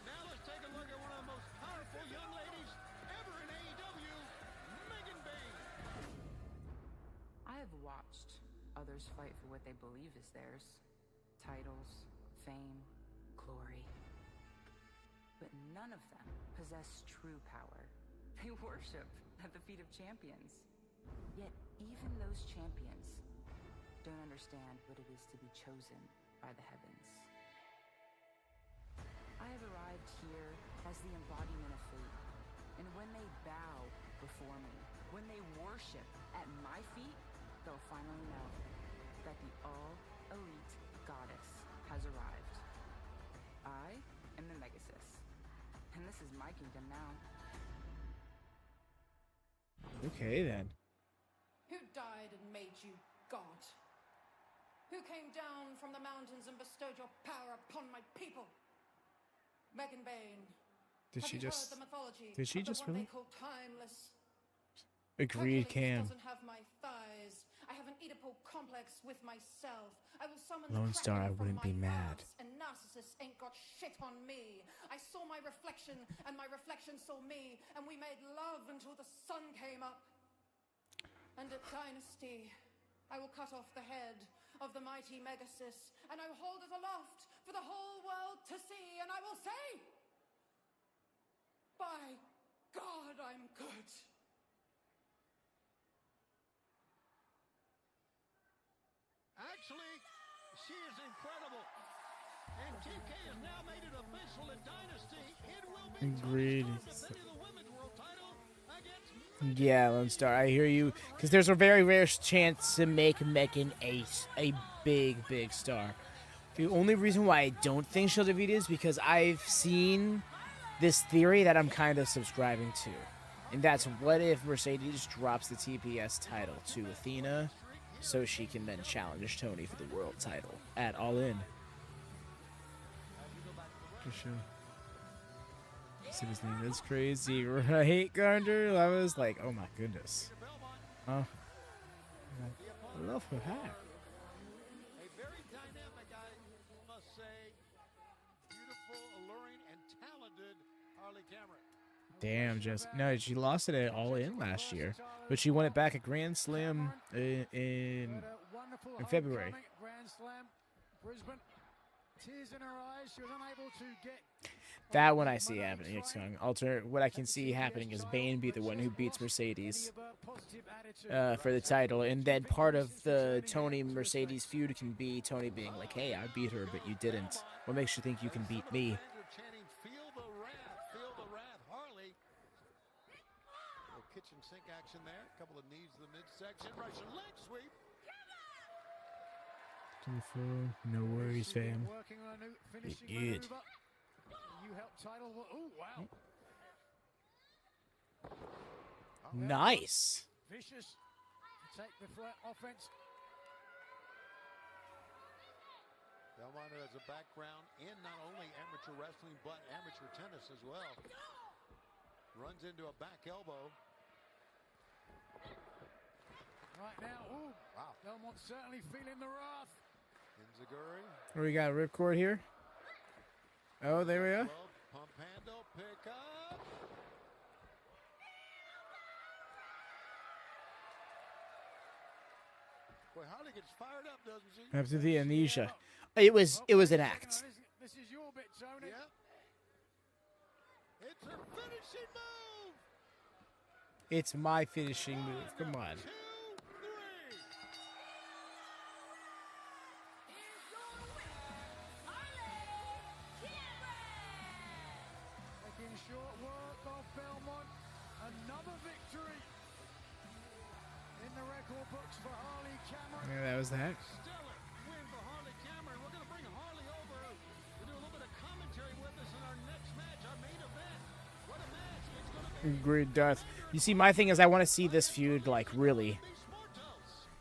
Now let's take a look at one of the most powerful young ladies ever in AEW, Megan Bayne. I have watched others fight for what they believe is theirs. Titles, fame, glory. But none of them possess true power. They worship at the feet of champions. Yet even those champions don't understand what it is to be chosen by the heavens. I have arrived here as the embodiment of fate. And when they bow before me, when they worship at my feet, they'll finally know that the all-elite goddess has arrived. I am the Megasis, and this is my kingdom now. Okay, then. Who died and made you God? Who came down from the mountains and bestowed your power upon my people? Megan Bayne. Did Have she you just... heard the mythology Did she of the just one really? they call timeless? Agreed, Hercules Cam. doesn't have my thighs. I have an Oedipal complex with myself. I will summon Lone the Star, I Kraken from wouldn't my be mad. arse, and narcissists ain't got shit on me. I saw my reflection, and my reflection saw me, and we made love until the sun came up. And at Dynasty, I will cut off the head of the mighty Megasis, and I will hold it aloft for the whole world to see, and I will say, by God, I'm good. Actually, she is incredible. And TK has now made it official at Dynasty. It will be Agreed. defending the women's world title against Yeah, Lone Star, I hear you. Because there's a very rare chance to make Megan a big star. The only reason why I don't think she'll defeat is because I've seen this theory that I'm kind of subscribing to. And that's, what if Mercedes drops the TPS title to Athena so she can then challenge Toni for the world title at All In? For sure. See his name. That's crazy, right, Gardner? I was like, oh my goodness. Oh. I love her hair. a very dynamic, I must say, beautiful, alluring, and talented Harley Cameron. Damn, just no, she lost it at All In last year, but she won it back at Grand Slam in February. Grand Slam, Brisbane. Tears in her eyes. She was unable to get. That one I see happening. It's going what I can see happening is Bane be the one who beats Mercedes for the title, and then part of the Toni Mercedes feud can be Toni being like, "Hey, I beat her, but you didn't. What makes you think you can beat me?" Chanting, feel the wrath, Harley. Little kitchen sink action there. A couple of knees to the midsection. Russian leg sweep. No worries, fam. Working on a new finishing Good. maneuver. You help title. Oh wow! Nice. Vicious. Take the offense. Belmont has a background in not only amateur wrestling but amateur tennis as well. Runs into a back elbow. Right now, ooh, Wow. Belmont certainly feeling the wrath. Enziguri. What we got? Ripcord here. Oh, there we are. Pump handle, pick up. Boy, Harley gets fired up, doesn't she? After the amnesia, it was an act. This is your bit, Tony. Yeah. It's a finishing move. It's my finishing move. Come on. 2, 3. Making short work of Belmont. Another victory in the record books for Harley Cameron. Yeah, that was that. Stellar win for Harley Cameron. We're going to bring Harley over to do a little bit of commentary with us in our next match, our main event. What a match it's going to be. Agreed, Darth. You see, my thing is I want to see this feud, like, really,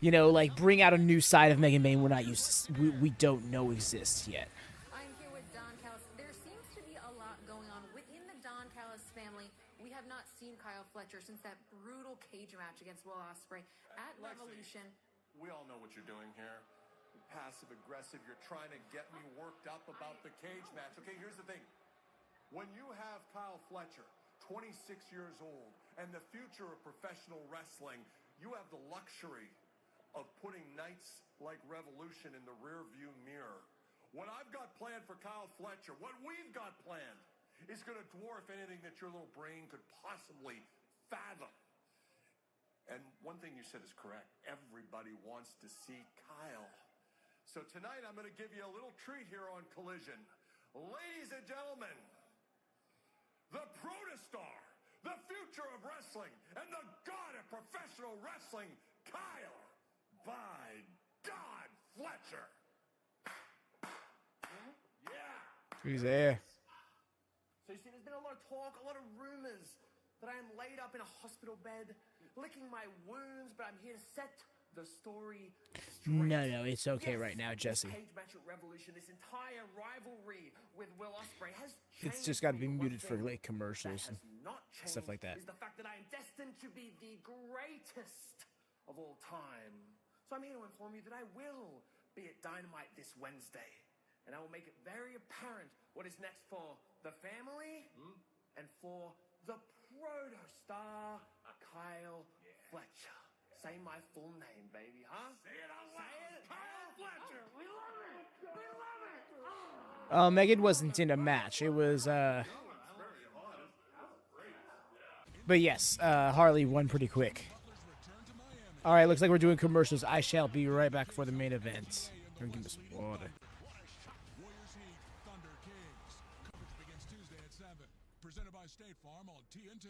you know, like, bring out a new side of Mega Man we're not used to, we don't know exists yet. I'm here with Don Callis. There seems to be a lot going on within the Don Callis family. We have not seen Kyle Fletcher since that brutal cage match against Will Ospreay at Lexi, Revolution. We all know what you're doing here. Passive aggressive. You're trying to get me worked up about the cage match. Okay, here's the thing. When you have Kyle Fletcher, 26 years old, and the future of professional wrestling, you have the luxury of putting nights like Revolution in the rearview mirror. What I've got planned for Kyle Fletcher, what we've got planned, is going to dwarf anything that your little brain could possibly fathom. And one thing you said is correct. Everybody wants to see Kyle. So tonight I'm going to give you a little treat here on Collision. Ladies and gentlemen, the protostar, the future of wrestling, and the god of professional wrestling, Kyle, by God, Fletcher. Yeah. He's there. So you see, there's been a lot of talk, a lot of rumors that I am laid up in a hospital bed, licking my wounds, but I'm here to set the story straight. No, it's okay right now, Jesse. This cage match at Revolution, this entire rivalry with Will Ospreay has changed. It's just got to be me. muted One for thing like commercials that and has not changed stuff like that. is the fact that I am destined to be the greatest of all time. So I'm here to inform you that I will be at Dynamite this Wednesday. And I will make it very apparent what is next for the family and for the proto-star, Kyle Fletcher. Say my full name, baby, huh? Say it out loud. Kyle Fletcher. We love it. We love it. Megan wasn't in a match. It was, but yes, Harley won pretty quick. All right, looks like we're doing commercials. I shall be right back for the main event. Give me some water. Warriors Heat, Thunder Kings. Coverage begins Tuesday at 7. Presented by State Farm on TNT.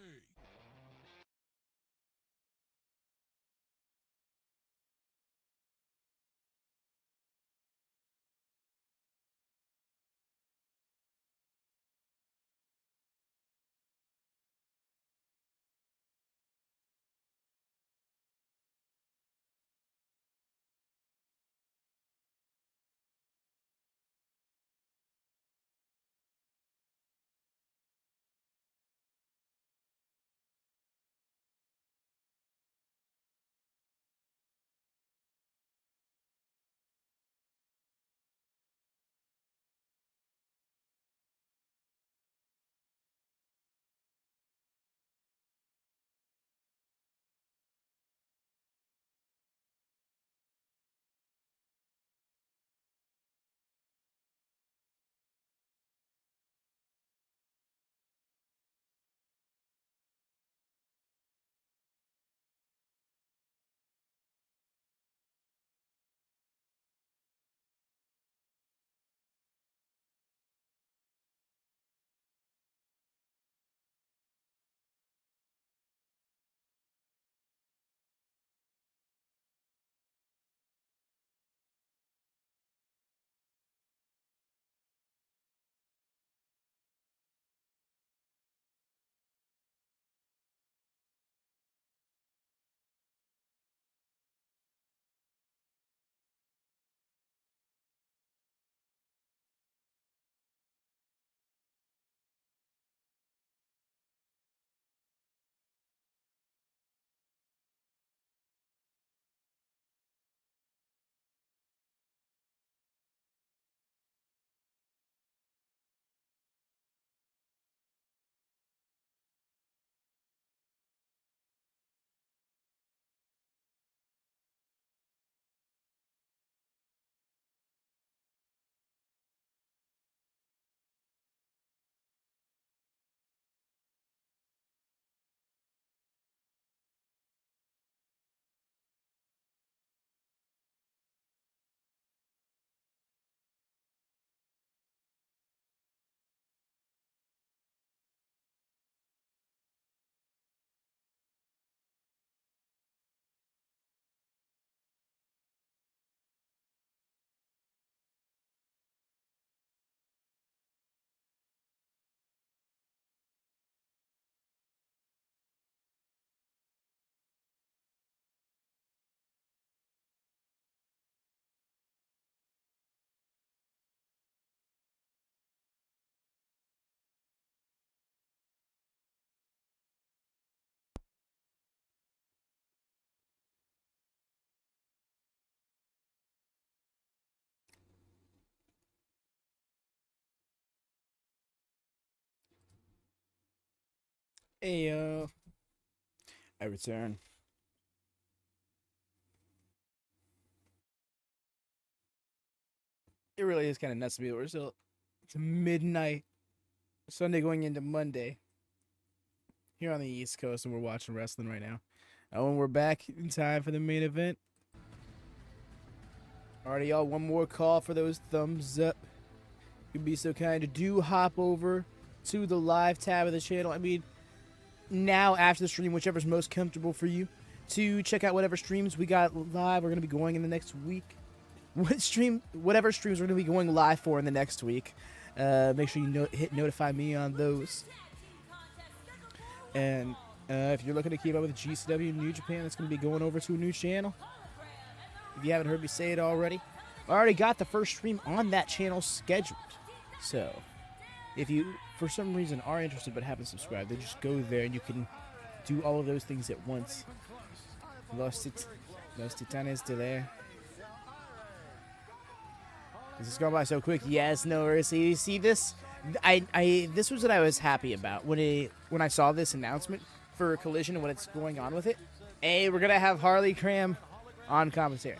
Hey, I return. It really is kind of nuts to me. We're still, it's midnight, Sunday going into Monday, here on the East Coast, and we're watching wrestling right now. Oh, and we're back in time for the main event. Alrighty, y'all, one more call for those thumbs up. You'd be so kind to do hop over to the live tab of the channel. I mean, now after the stream, whichever's most comfortable for you, to check out whatever streams we got live. We're going to be going in the next week. Whatever streams we're going to be going live for in the next week. Make sure you hit notify me on those. And if you're looking to keep up with GCW New Japan, that's going to be going over to a new channel. If you haven't heard me say it already, I already got the first stream on that channel scheduled. So, if you, for some reason, are interested but haven't subscribed, then just go there and you can do all of those things at once. Lost it. Los Titanes de there. This is going by so quick. Yes, no mercy. You see this? This was what I was happy about when I saw this announcement for Collision and what's going on with it. Hey, we're gonna have Harley Cram on commentary.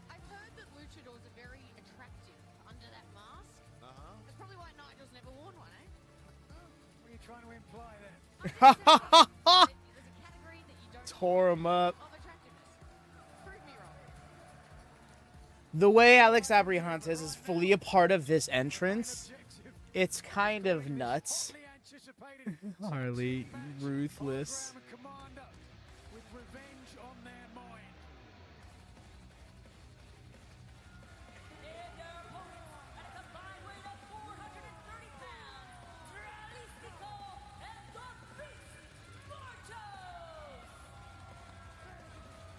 I've heard that luchadors are very attractive under that mask. That's probably why Nigel's never worn one, eh? What are you trying to imply there? There's a category that you don't Tore him up. of attractiveness. Prove me wrong. The way Alex Abrahantes is fully a part of this entrance, it's kind of nuts. Harley, ruthless. Commander with revenge on their mind. And their opponents at a combined weight of 430 pounds, Dralistico and the Beast, Mortos!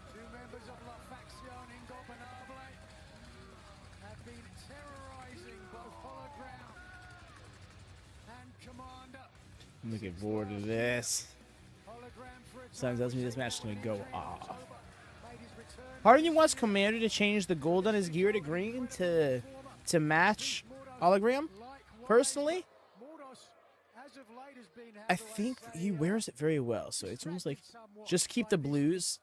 Two members of La Faccion Ingobernables have been terrorizing both Hologram and Commander. I'm looking forward to this. Something tells me this match is going to go off. Harley wants Commander to change the gold on his gear to green to match hologram. Personally, I think he wears it very well. So it's almost like just keep the blues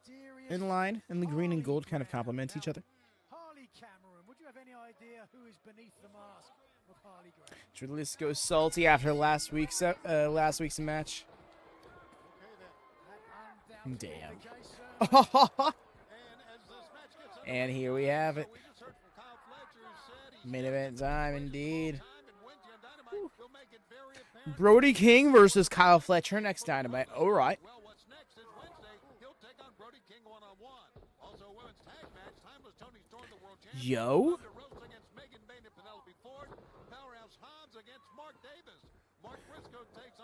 in line and the green and gold kind of complement each other. Harley Cameron, would you have any idea who is beneath the mask of Harley Graham? Dralistico salty after last week's match. Damn. And here we have it. Main event time, indeed. Brody King versus Kyle Fletcher next Dynamite. All right. Yo.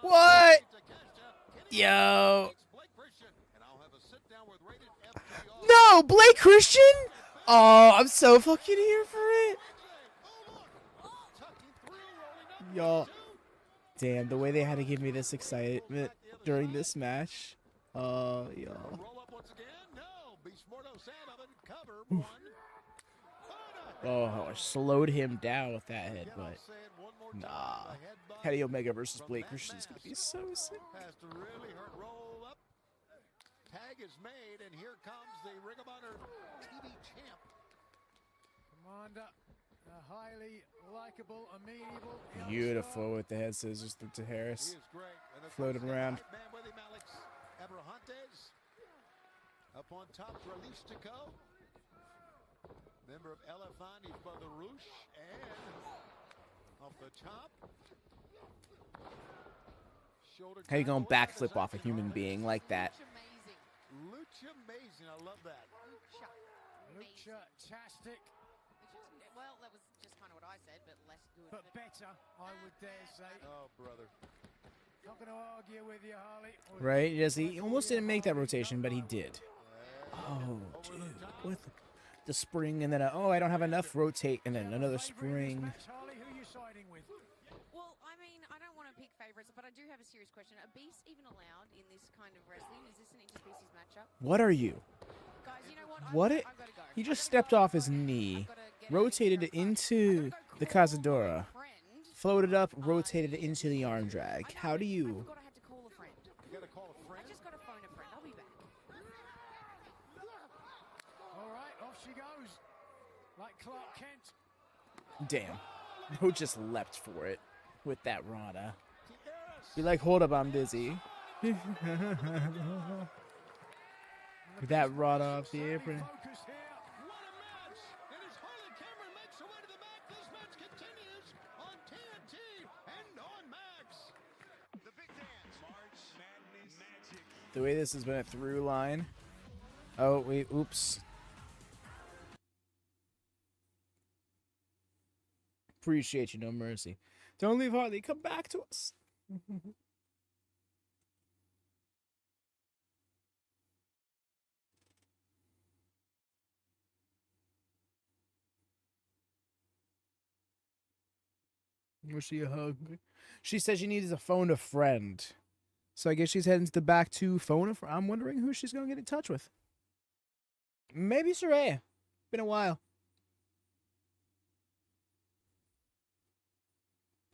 What? Yo. No, Blake Christian? Oh, I'm so fucking here for it. Y'all. Damn, the way they had to give me this excitement during this match. Oh, y'all. Oh, I slowed him down with that headbutt. Nah. Kenny Omega versus Blake Christian is going to be so sick. Tag is made, and here comes the Ring of Honor TV champ. Commander, a highly likable, amenable. Beautiful with the head scissors to Harris. Floated around. Up on top, Dralistico. Member of Elefante's brother Roosh, and off the top. How you gonna backflip off a human being like that? Lucha amazing, I love that. Lucha-tastic. Well, that was just kind of what I said, but less good. But better, I would dare say. Oh, brother. Not going to argue with you, Harley. Right? Yes, he almost didn't make that rotation, but he did. Oh, dude. With the spring, and then, oh, I don't have enough rotate, and then another spring. Harley, who are you siding with? Well, I mean, I don't want to pick favorites, but I do have a serious question. Are beasts even allowed in this kind of wrestling? Is this an interspecies matchup? What are you? Guys, you know what? What it? I've got to go. He just stepped off his knee, rotated it into the Cazadora, floated up, rotated it into the arm drag. How do you? I had to call a friend. You gotta call a friend? I just got to phone a friend. I'll be back. All right, off she goes. Like Clark Kent. Damn. Bro just leapt for it with that Rana. Be like, hold up, I'm busy. With that Rana off the apron. Focus here. What a match! And as Harley Cameron makes her way to the back, this match continues on TNT and on Max. The big dance. March Madness Magic. The way this has been a through line. Oh, wait, oops. Appreciate you, no mercy. Don't leave Harley, come back to us. Was she a hug? She said she needed to phone a friend. So I guess she's heading to the back to phone a friend. I'm wondering who she's going to get in touch with. Maybe Saraya. Been a while.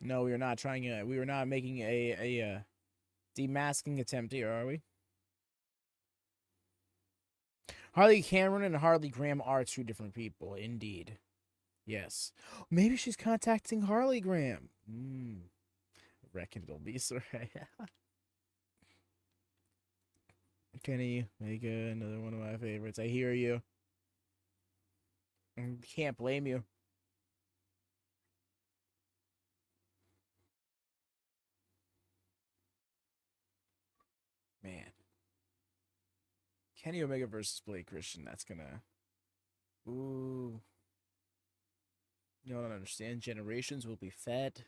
No, we are not trying. We are not making a demasking attempt here, are we? Harley Cameron and Harley Graham are two different people, indeed. Yes. Maybe she's contacting Harley Graham. Reckon it'll be Saraya. Kenny, make another one of my favorites. I hear you. Can't blame you. Man. Kenny Omega versus Blake Christian. That's gonna... Ooh. You don't understand. Generations will be fed.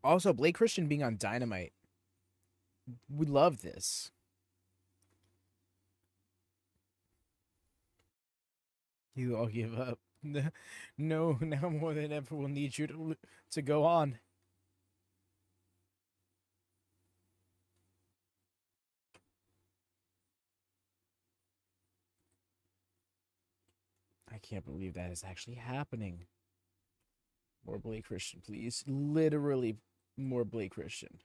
Also, Blake Christian being on Dynamite. We love this. You all give up. No, now more than ever we'll need you to go on. I can't believe that is actually happening. More Blake Christian, please. Literally more Blake Christian.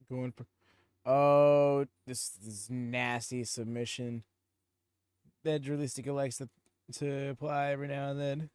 Going for... Oh, this nasty submission that Dralistico likes to apply every now and then.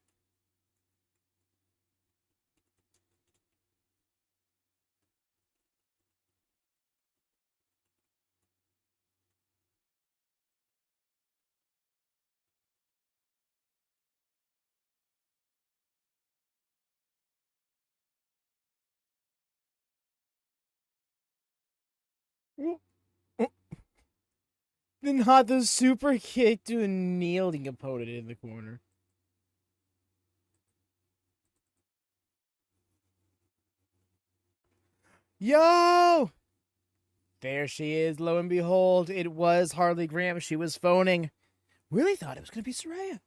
Then not the super kick to a kneeling opponent in the corner. Yo! There she is, lo and behold. It was Harley Graham. She was phoning. Really thought it was going to be Saraya.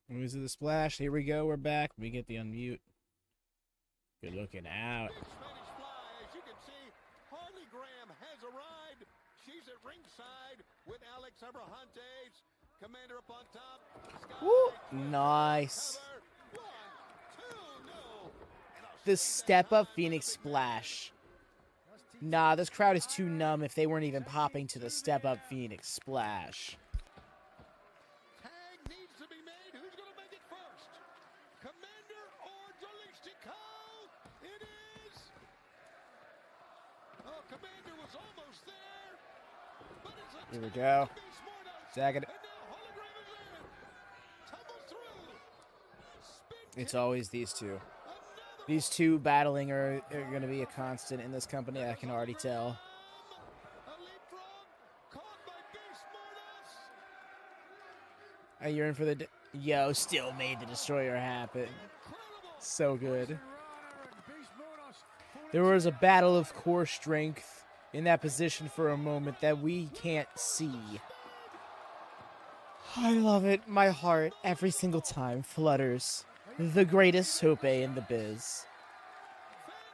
Moves to the splash. Here we go. We're back. We get the unmute. Good looking out. Spanish fly, as you can see, Harley Graham has arrived. She's at ringside with Alex Abrahantes. Commander up on top. Woo! Nice. The step-up Phoenix Splash. Nah, this crowd is too numb if they weren't even popping to the step-up Phoenix Splash. Tag needs to be made. Who's going to make it first? Commander or Dralistico? It is. Oh, Commander was almost there. But it's a Here we go. Second. It's always these two. These two battling are going to be a constant in this company, I can already tell. Are you in for the... Yo, still made the Destroyer happen. So good. There was a battle of core strength in that position for a moment that we can't see. I love it. My heart, every single time, flutters. The greatest Hope in the biz. Fans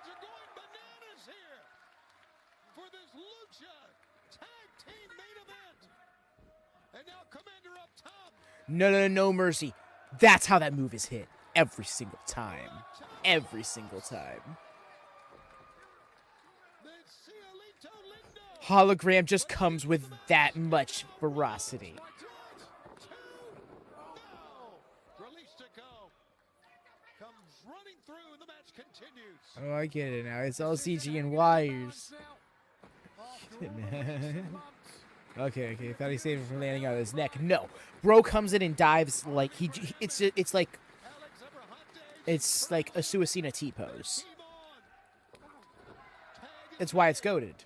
are going bananas here for this Lucha Tag Team main event. And now Commander up top. No mercy. That's how that move is hit. Every single time. Every single time. Hologram just comes with that much ferocity. comes running through, and the match continues. Oh, I get it now. It's all CG and wires. Shit, man. Okay. I thought he saved him from landing on his neck. No, bro comes in and dives like it's like a Suicina T pose. It's why it's goated.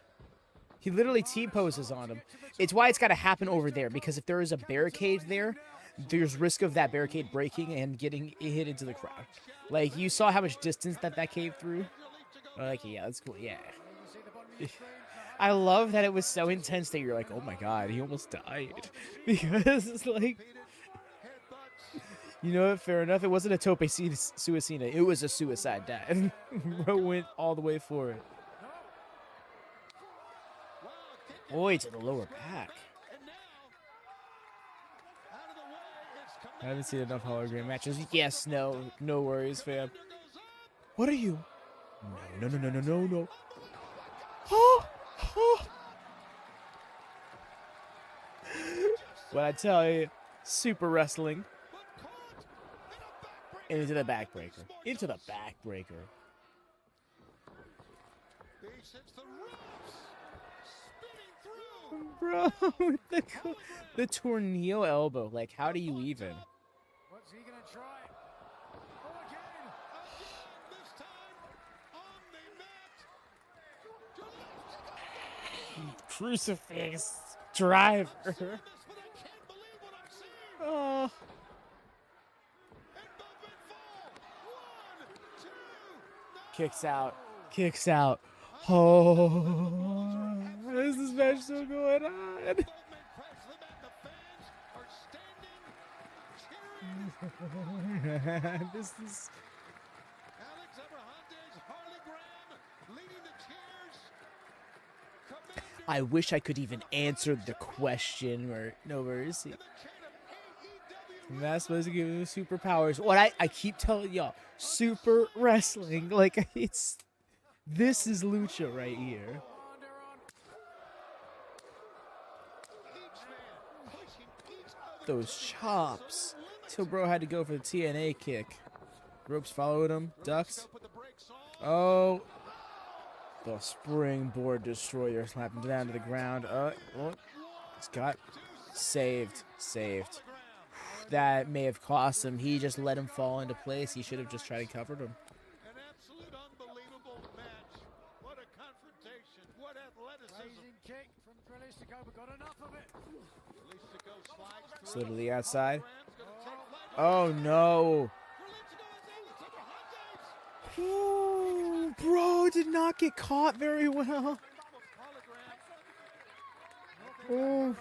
He literally T poses on him. It's why it's got to happen over there, because if there is a barricade there, there's risk of that barricade breaking and getting hit into the crowd. Like, you saw how much distance that came through. Like, yeah, that's cool. Yeah. I love that it was so intense that you're like, oh my god, he almost died. Because it's like, you know what, fair enough. It wasn't a tope suicida. It was a suicide dive. Bro went all the way for it. Boy, to the lower back. I haven't seen enough hologram matches. Yes, no worries, fam. What are you? No. Oh. What I tell you, super wrestling. Into the backbreaker. Bro, the tornado elbow. Like, how do you even? What's he gonna try? Oh, again! This time on the mat. Crucifix driver. Oh. Kicks out. Oh, is this match still going on? This is. I wish I could even answer the question. Or no, where is he? That's supposed to give him superpowers. What I keep telling y'all, super wrestling. Like, this is lucha right here. Those chops. Till bro had to go for the TNA kick. Ropes followed him. Ducks. Oh. The springboard destroyer slapped him down to the ground. It's got saved. That may have cost him. He just let him fall into place. He should have just tried to cover him. An absolute unbelievable match. What a confrontation. What athleticism. Amazing kick from Dralistico, but got enough of it. Dralistico slides Slid to through. the outside. Oh no. Ooh, bro did not get caught very well. Oh.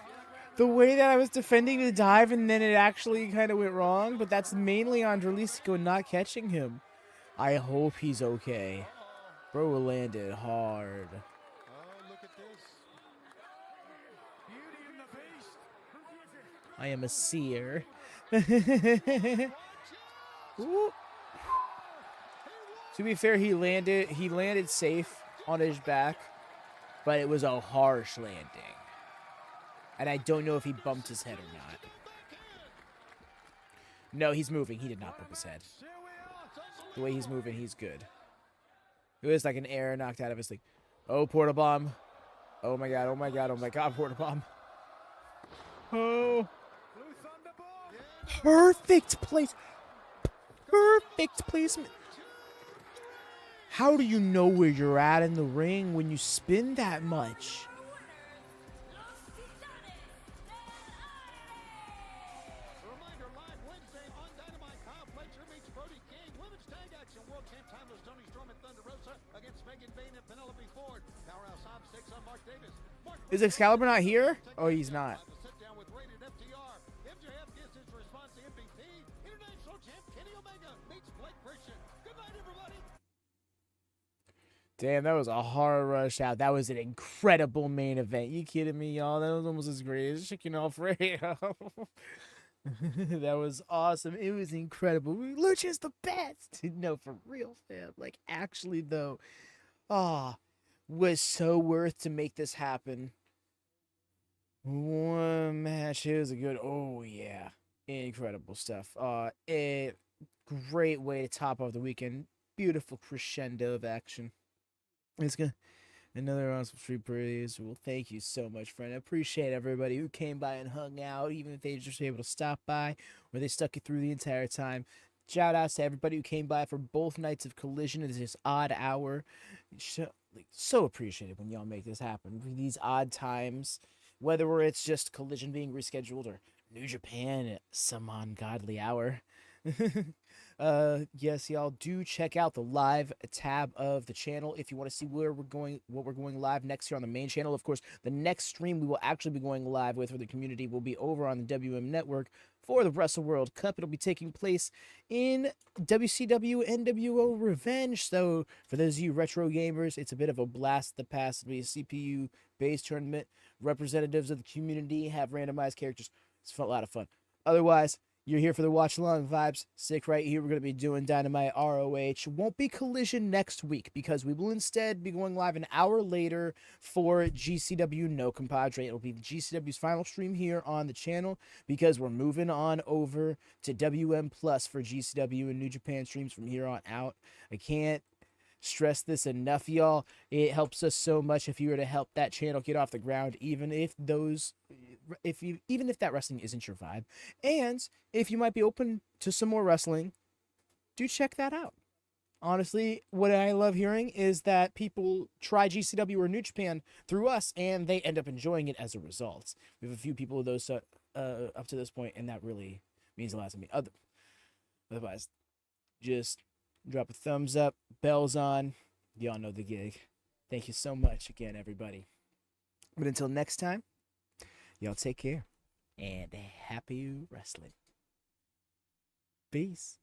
The way that I was defending the dive and then it actually kind of went wrong, but that's mainly on Dralistico not catching him. I hope he's okay. Bro landed hard. Oh, look at this. Beauty and the Beast. I am a seer. Ooh. To be fair, he landed safe on his back, but it was a harsh landing. And I don't know if he bumped his head or not. No, he's moving. He did not bump his head. The way he's moving, he's good. It was like an air knocked out of his thing. Oh, porta bomb. Oh my god, porta bomb. Oh. Perfect place. Perfect placement. How do you know where you're at in the ring when you spin that much? Is Excalibur not here? Oh, he's not. Damn, that was a hard rush out. That was an incredible main event. You kidding me, y'all? That was almost as great as Chicken Alfredo. That was awesome. It was incredible. Lucha's the best. No, for real, fam. Like, actually, though, was so worth to make this happen. One match. It was a good, incredible stuff. great way to top off the weekend. Beautiful crescendo of action. It's good. Another awesome street praise. Well, thank you so much, friend. I appreciate everybody who came by and hung out, even if they just were able to stop by or they stuck it through the entire time. Shout outs to everybody who came by for both nights of Collision at this odd hour. So appreciated when y'all make this happen. These odd times, whether it's just Collision being rescheduled or New Japan at some ungodly hour. Yes, y'all do check out the live tab of the channel if you want to see where we're going, what we're going live next here on the main channel. Of course, the next stream we will actually be going live with for the community will be over on the WM network for the Wrestle World Cup. It'll be taking place in WCW NWO Revenge. So for those of you retro gamers, it's a bit of a blast of the past. It'll be a CPU based tournament. Representatives of the community have randomized characters. It's a lot of fun. Otherwise, you're here for the watch along vibes. Sick right here. We're going to be doing Dynamite ROH. Won't be Collision next week because we will instead be going live an hour later for GCW No Compadre. It'll be GCW's final stream here on the channel because we're moving on over to WM Plus for GCW and New Japan streams from here on out. I can't stress this enough, y'all. It helps us so much if you were to help that channel get off the ground, even if that wrestling isn't your vibe. And if you might be open to some more wrestling, do check that out. Honestly, what I love hearing is that people try GCW or New Japan through us and they end up enjoying it as a result. We have a few people of those up to this point, and that really means a lot to me. Otherwise, just drop a thumbs up, bells on. Y'all know the gig. Thank you so much again, everybody. But until next time, y'all take care and happy wrestling. Peace.